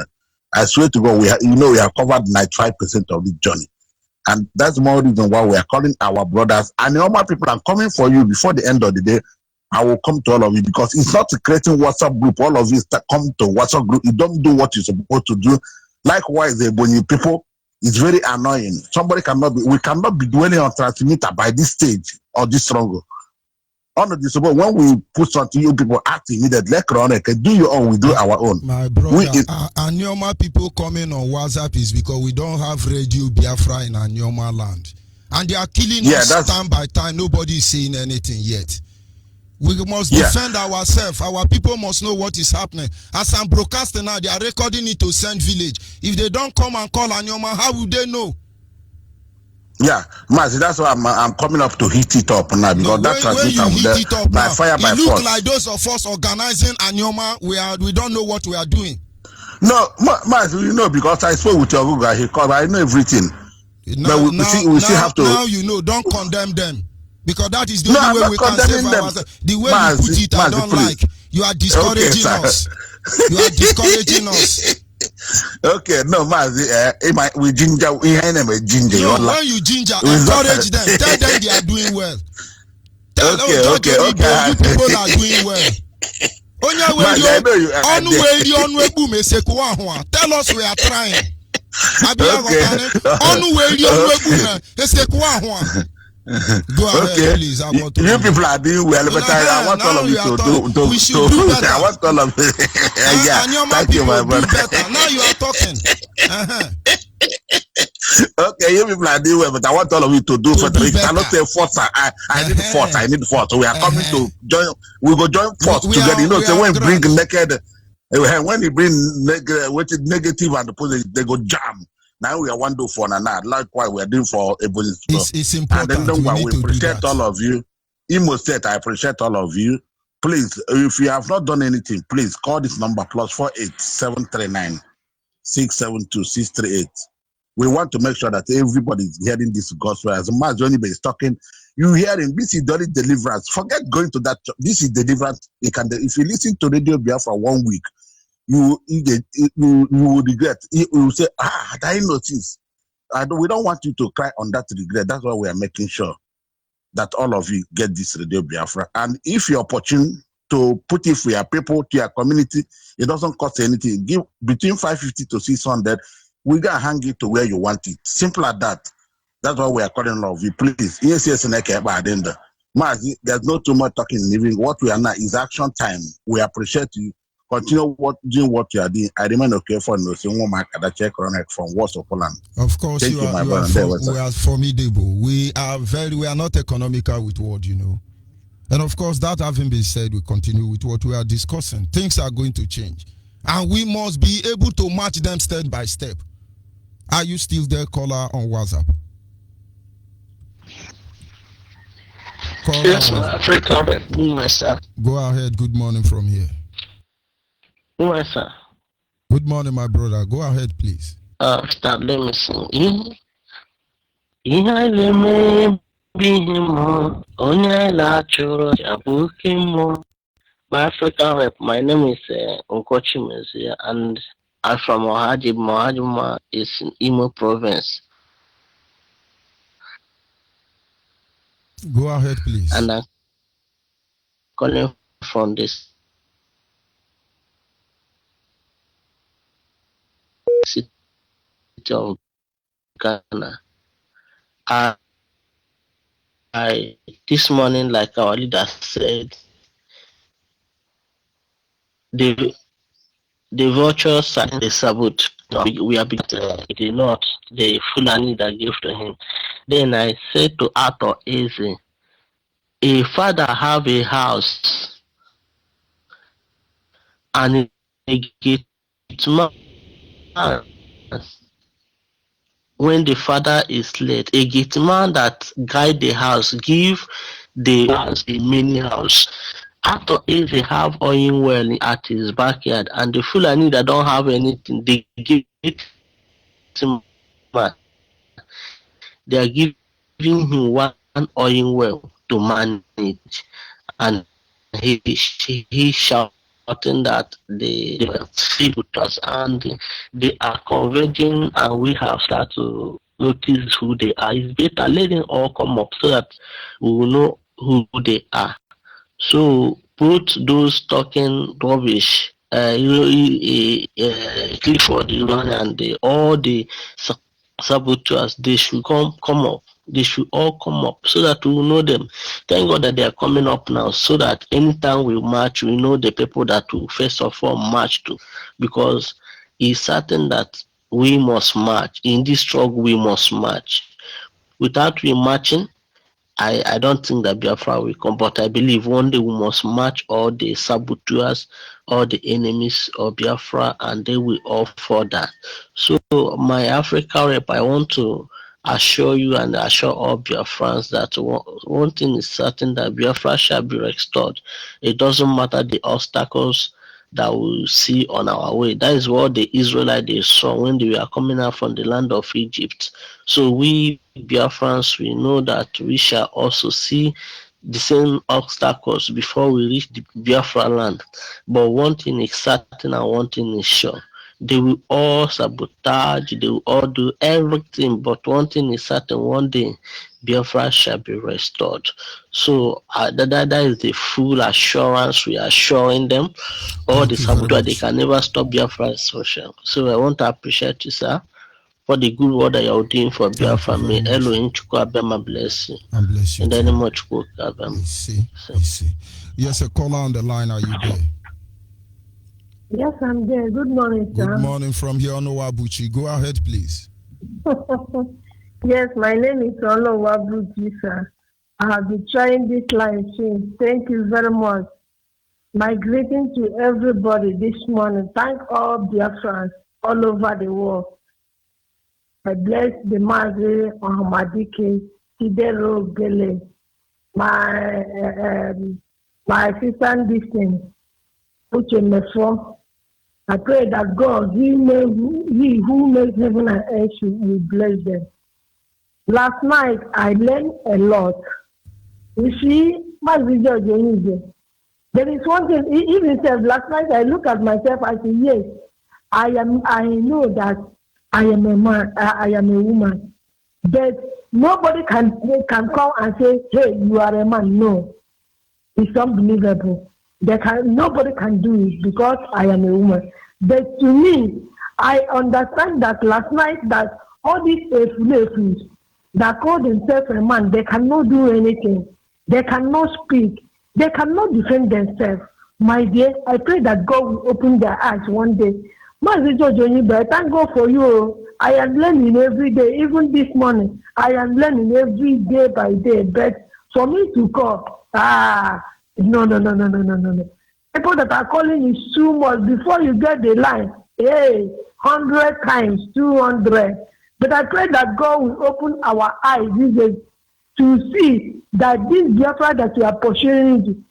I swear to God, we have covered 95% of the journey. And that's more reason why we are calling our brothers. And all my people are coming for you before the end of the day. I will come to all of you because it's not creating WhatsApp group. All of you come to WhatsApp group. You don't do what you're supposed to do. Likewise, the Ebonyi people, it's very annoying. We cannot be dwelling on transmitter by this stage or this struggle. When we put something, you people act immediately. Do your own, we do our own. My brother, Anyoma people coming on WhatsApp is because we don't have radio Biafra in Anyoma land. And they are killing us time by time. Nobody is saying anything yet. We must defend ourselves. Our people must know what is happening. As I'm broadcasting now, they are recording it to send village. If they don't come and call Anyoma, how would they know? Yeah, Mazi, that's why I'm coming up to hit it up now because that's when you hit it up by now, fire by it look force. like those of us organizing Anyoma, we don't know what we are doing. No, Mazi, you know, because I spoke with your Google, he called, I know everything. Now, but we still have to. Now you know, don't condemn them because that is the only way we can save ourselves. The way you put it, I don't like. You are discouraging us. You are discouraging us. Okay, no, Mazi, we ginger. No, when you ginger, encourage them. Tell them they are doing well. Tell them, you people are doing well. Tell us we are trying. Go ahead, please. You people are doing well, but I want all of you to do. We should do better. I want all of you. Thank you, my brother. Now you are talking. Okay, you people are doing well, but I want all of you to do better. You cannot say force. I need force. I need force. So we are coming to join. We go join force together. You know, so when we bring naked, when you bring negative and the positive, they go jam. Now we are one do for another. Likewise, we are doing for Ebonyi. It's important. And then we appreciate all of you. Imo State, I appreciate all of you. Please, if you have not done anything, please call this number +48-739-672-638. We want to make sure that everybody is hearing this gospel. As Mazi Onyeibe is talking, you hearing this is only deliverance. Forget going to that. This is deliverance. If you listen to Radio Biafra 1 week, you will regret. You will say, I didn't notice. We don't want you to cry on that regret. That's why we are making sure that all of you get this Radio Biafra. And if you're opportune to put it for your people, to your community, it doesn't cost anything. Give between 550 to 600. We gotta hang it to where you want it. Simple as that. That's why we are calling all of you. Please, yes, Mazi, there's no too much talking living. What we are now is action time. We appreciate you. Continue doing what you are doing. I remain okay for no single mark that check from Warsaw, Poland. Of course, we are formidable. We are not economical with word, you know. And of course, that having been said, we continue with what we are discussing. Things are going to change. And we must be able to match them step by step. Are you still there, caller on WhatsApp? Caller Yes, on Africa. Sir. Go ahead. Good morning from here. Sir. Good morning, my brother. Go ahead, please. Start, let me sing. My African rep, my name is Nkochi Mazi, and I'm from Ohajim. Ohajima is in Imo province. Go ahead, please. And I'm calling from this city of Ghana. I this morning, like our leader said, the vultures and the sabot. We are it is not the Fulani that gave to him. Then I said to Arthur Easy, a father have a house and a gate man. When the father is late, a gate man that guide the house give the house a mini house. After Eze have oil well at his backyard, and the Fulani that don't have anything, they give him. They are giving him one oil well to manage, and he shouting that they see with us, and they are converging, and we have started to notice who they are. It's better let them all come up so that we will know who they are. So both those talking rubbish, Clifford and all the saboteurs, they should come up. They should all come up so that we will know them. Thank God that they are coming up now, so that anytime we march, we know the people that we first of all march to, because it's certain that we must march. In this struggle, we must march. Without we marching, I don't think that Biafra will come, but I believe one day we must match all the saboteurs, all the enemies of Biafra, and they will all fall down. So my Africa rep, I want to assure you and assure all Biafrans that one thing is certain, that Biafra shall be restored. It doesn't matter the obstacles that we see on our way. That is what the Israelites they saw when they were coming out from the land of Egypt. So we Biafrans, we know that we shall also see the same obstacles before we reach the Biafra land. But one thing is certain and one thing is sure. They will all sabotage, they will all do everything, but one thing is certain, one day Biafra shall be restored. So that is the full assurance we are showing them. All the saboteurs, they can never stop Biafra social. So I want to appreciate you, sir, for the good work that you're doing for Biafra. May Elohim Chukwabema bless you. And bless you. And then much Chukwabema. We see. Yes, a caller on the line. Are you there? Yes, I'm there. Good morning, sir. Good morning from here on Owabuchi. Go ahead, please. Yes, my name is Onyeibe, sir. I have been trying this line since. Thank you very much. My greeting to everybody this morning. Thank all Biafrans all over the world. I bless the Mazi Ohamadike, Tidero Gele, my assistant distant, Uche. I pray that God, He who makes heaven and earth, will bless them. Last night, I learned a lot. You see, Onyeibe, there is one thing, even last night I look at myself, I say, yes, I know that I am a man, I am a woman. But nobody can come and say, hey, you are a man. No. It's unbelievable. Nobody can do it because I am a woman. But to me, I understand that last night that all these slaves that call themselves a man, they cannot do anything. They cannot speak. They cannot defend themselves. My dear, I pray that God will open their eyes one day. Mazi Onyeibe, thank God for you. I am learning every day, even this morning. I am learning every day by day. But For me to call, no. People that are calling is too much. Before you get the line, 100 times, 200. But I pray that God will open our eyes these days to see that this Biafra that we are pursuing,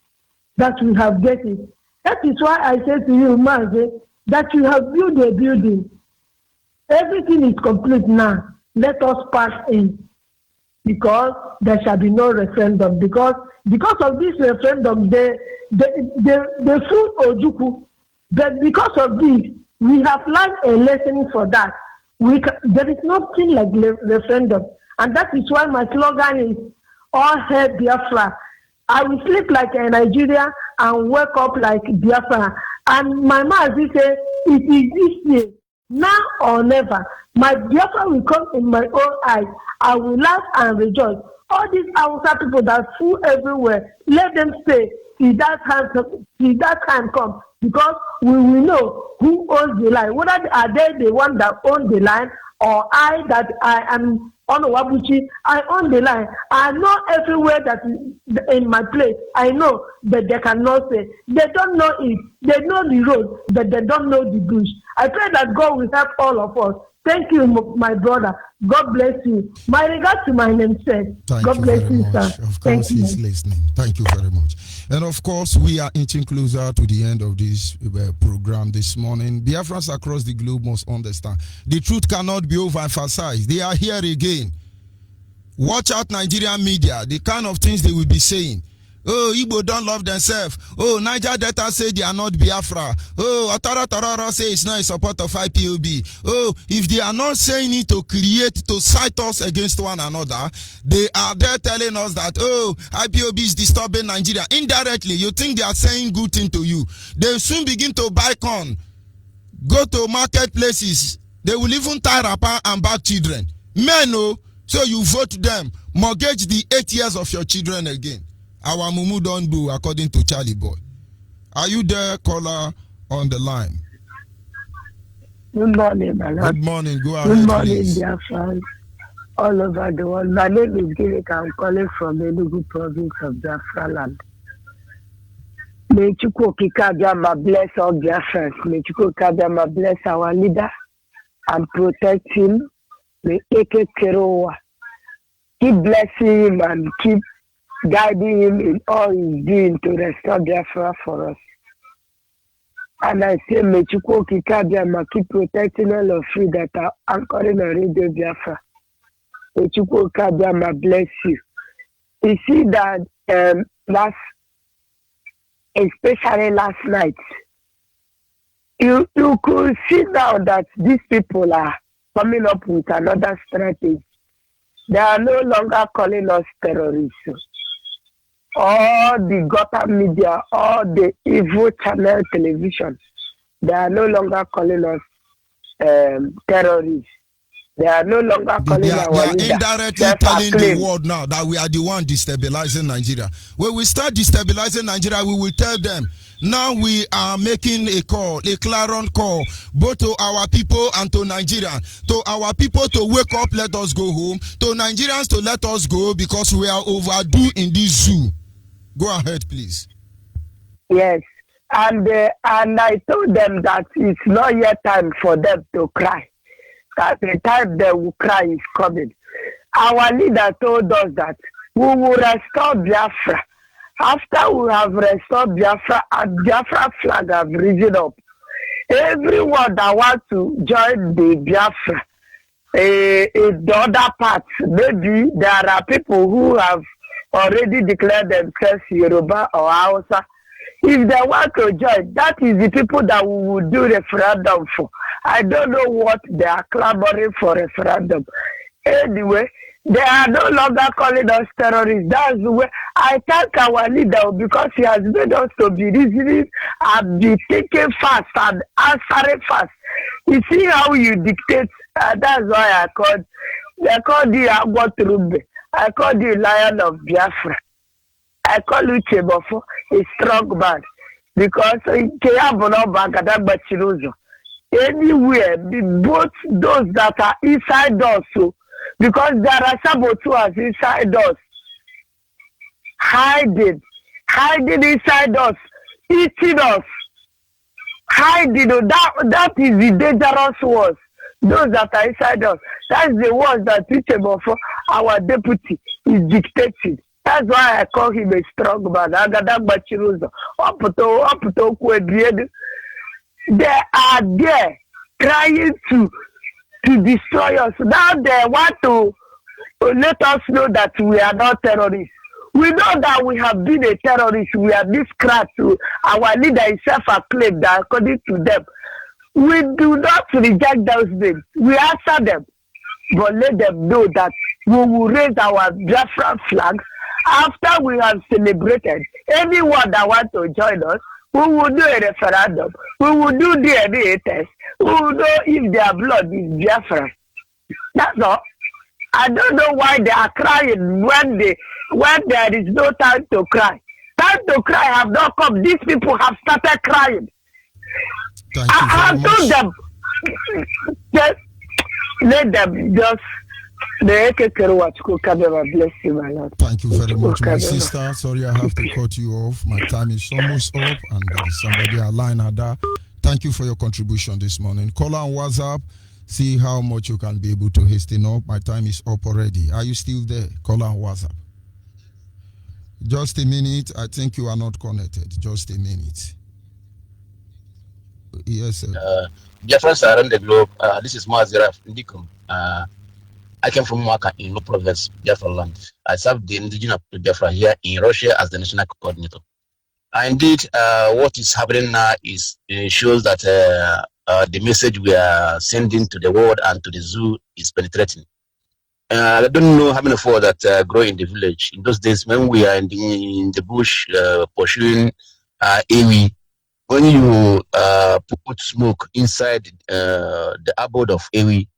that we have get it. That is why I say to you, Mazi, that you have built a building. Everything is complete now. Let us pass in, because there shall be no referendum. Because of this referendum, they fool Ojukwu. But because of this, we have learned a lesson for that. There is nothing like referendum. And that is why my slogan is, all hail Biafra. I will sleep like a Nigerian and wake up like Biafra. And my Mazi says, it is this year, now or never. My Biafra will come in my own eyes. I will laugh and rejoice. All these Hausa people that fool everywhere, let them stay till that time comes. Because we will know who owns the line. Whether are they the one that own the line, or I am on Wabuchi, I own the line. I know everywhere that is in my place. I know, but they cannot say. They don't know it. They know the road, but they don't know the bush. I pray that God will help all of us. Thank you, my brother. God bless you. My regards to my namesake. God bless you, sir. Of course, he's listening. Thank you very much. And of course, we are inching closer to the end of this program this morning. Biafrans across the globe must understand the truth cannot be overemphasized. They are here again. Watch out, Nigerian media, the kind of things they will be saying. Oh, Igbo don't love themselves. Oh, Niger Delta say they are not Biafra. Oh, Otara say it's not a support of IPOB. Oh, if they are not saying it to cite us against one another, they are there telling us that, oh, IPOB is disturbing Nigeria. Indirectly, you think they are saying good thing to you. They soon begin to buy corn, go to marketplaces. They will even tie wrapper and bag children. Men, oh, so you vote them, mortgage the 8 years of your children again. Our mumu don't do according to Charlie Boy. Are you there, caller, on the line? Good morning, my lord. Good morning. Go ahead, Good morning, please. dear friends all over the world. My name is Gilek. I'm calling from Enugu province of Biafra land. May Chukwu Okike bless all Biafrans. May Chukwu Okike bless our leader and protect him. May Eke Kerowa keep blessing him and keep guiding him in all he's doing to restore Biafra for us. And I say, may Chukwu Okike keep protecting all of you that are anchoring on Radio Biafra. May Chukwu Okike bless you. You see that especially last night, you could see now that these people are coming up with another strategy. They are no longer calling us terrorists. All the gutter media, all the evil channel television, they are no longer calling us terrorists. They are no longer calling our leader. They are indirectly telling the world now that we are the one destabilizing Nigeria. When we start destabilizing Nigeria, we will tell them, now we are making a call, a clarion call, both to our people and to Nigerians. To our people to wake up, let us go home. To Nigerians to let us go because we are overdue in this zoo. Go ahead, please. Yes, and I told them that it's not yet time for them to cry. That the time they will cry is coming. Our leader told us that we will restore Biafra. After we have restored Biafra and Biafra flag have risen up, everyone that wants to join the Biafra, in the other parts, maybe there are people who have already declared themselves Yoruba or Hausa. If they want to join, that is the people that we will do referendum for. I don't know what they are clamoring for referendum. Anyway, they are no longer calling us terrorists. That's the way. I thank our leader because he has made us to be reasoning and be thinking fast and answering fast. You see how you dictate. That's why they called you Agwaturumbe. I call you Lion of Biafra. I call you Chebofo, a strong man. Because anywhere, both those that are inside us, because there are saboteurs inside us. hiding inside us, eating us, hiding. That is the dangerous ones. Those that are inside us. That's the ones that Ipob, our deputy, is dictating. That's why I call him a strong man. They are there trying to destroy us. Now they want to let us know that we are not terrorists. We know that we have been a terrorist. We are discredited to our leader himself acclaimed that according to them. We do not reject those names. We answer them. But let them know that we will raise our Biafra flags after we have celebrated. Anyone that wants to join us, we will do a referendum. We will do DNA test. We will know if their blood is Biafra. That's all. I don't know why they are crying when there is no time to cry. Time to cry have not come. These people have started crying. I told them, just let them just. Thank you very much, my sister. Sorry, I have to cut you off. My time is almost up, and there is somebody online at that. Thank you for your contribution this morning. Call on WhatsApp. See how much you can be able to hasten up. My time is up already. Are you still there? Call on WhatsApp. Just a minute. I think you are not connected. Just a minute. Yes, sir. Dear friends around the globe, this is Mazi. I came from Waka in no province, Biafra land. I served the indigenous Biafra here in Russia as the national coordinator. Indeed, what is happening now is shows that the message we are sending to the world and to the zoo is penetrating. I don't know how many of that grow in the village. In those days, when we are in the bush pursuing Ewi, when you put smoke inside the abode of Ewi,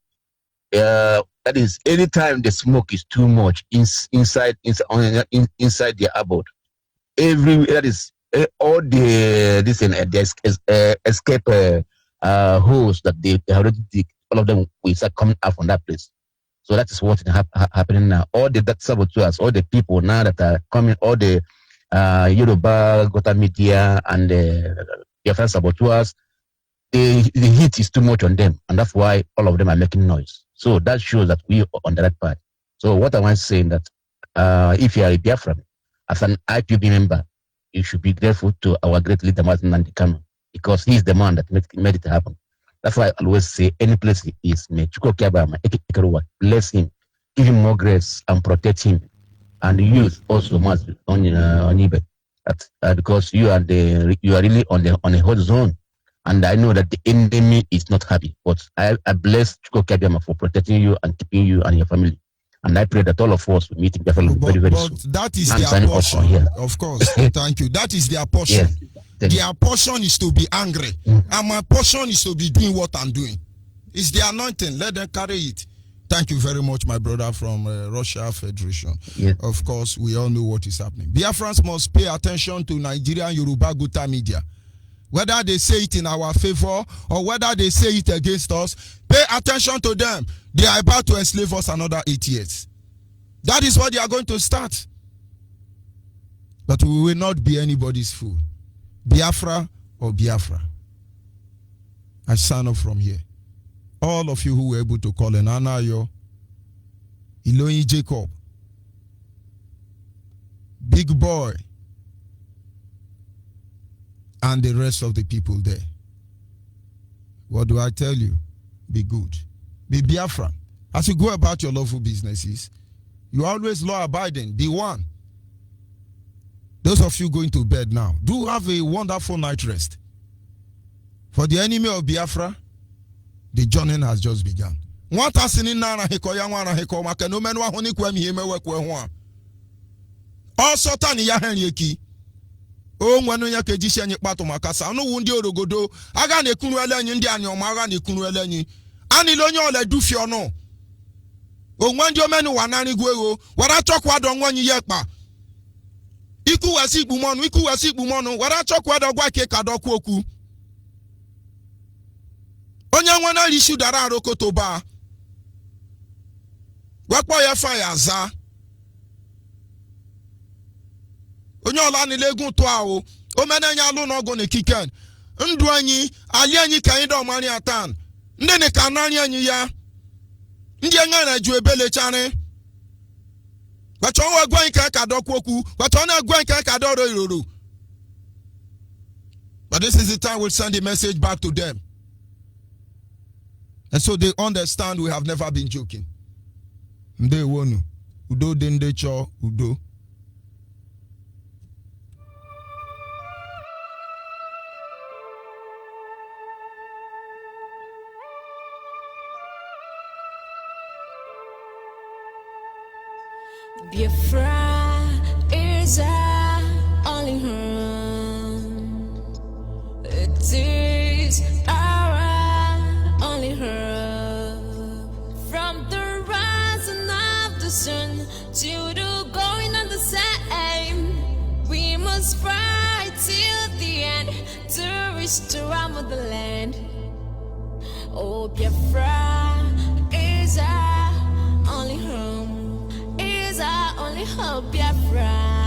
that is, anytime the smoke is too much inside the abode, that is all the escape holes that they already dig, all of them will start coming out from that place. So that is what is happening now. All the saboteurs, all the people now that are coming, all the Yoruba, Gota media, and the Biafran saboteurs, the heat is too much on them, and that's why all of them are making noise. So that shows that we are on the right path. So what I want to say is that if you are a Biafran, as an IPOB member, you should be grateful to our great leader, Martin Nandikano, because he is the man that made it happen. That's why I always say, any place he is, bless him, give him more grace and protect him. And use also Mazi Onyeibe, because you are really on a hot zone. And I know that the enemy is not happy, but I bless Chukwukabiama for protecting you and keeping you and your family. And I pray that all of us will meet in very, very soon. That is their portion. Of course. Thank you. That is their portion. Yes. Their portion is to be angry. And my portion is to be doing what I'm doing. It's the anointing. Let them carry it. Thank you very much, my brother from Russia Federation. Yes. Of course, we all know what is happening. Biafrans must pay attention to Nigerian Yoruba Gota media. Whether they say it in our favor or whether they say it against us, pay attention to them. They are about to enslave us another 8 years. That is what they are going to start. But we will not be anybody's fool. Biafra or Biafra. I sign up from here. All of you who were able to call in Anayo, Iloyi Jacob, Big Boy, and the rest of the people there. What do I tell you? Be good. Be Biafran. As you go about your lawful businesses, you always law-abiding. Be one. Those of you going to bed now, do have a wonderful night rest. For the enemy of Biafra, the journey has just begun. Also, Tani Yahen o nwanu ya keji shi anyi kpatu makasa anu wundi orogodo aga na ekunu elenyi ndi ani oma aga na ekunu elenyi ani lonye ole dufi ono o nwandi omenu wanani gwego wara chokwa do nwanyi yekpa iku wasi ikpumonu wara chokwa do gwa ke kadokwu oku onye nwana rishu dara arokoto ba wakpo ya fa ya za onyola ni legun to o omene nya lu no go ne kiken ndu anyi ali anyi kan do mani atan nde ne kanani anyi ya ndi anga na ju ebele chane but on wa gwan ka do kwoku but on gwan ka do ro. But this is the time we'll send a message back to them. And so they understand we have never been joking. Mde wonu. Udo dende cho udo. Biafra is our only home. It is our only hope. From the rising of the sun to the going of the same, we must fight till the end to restore our motherland. Oh, Biafra is our only home. Is our only hope, Biafra.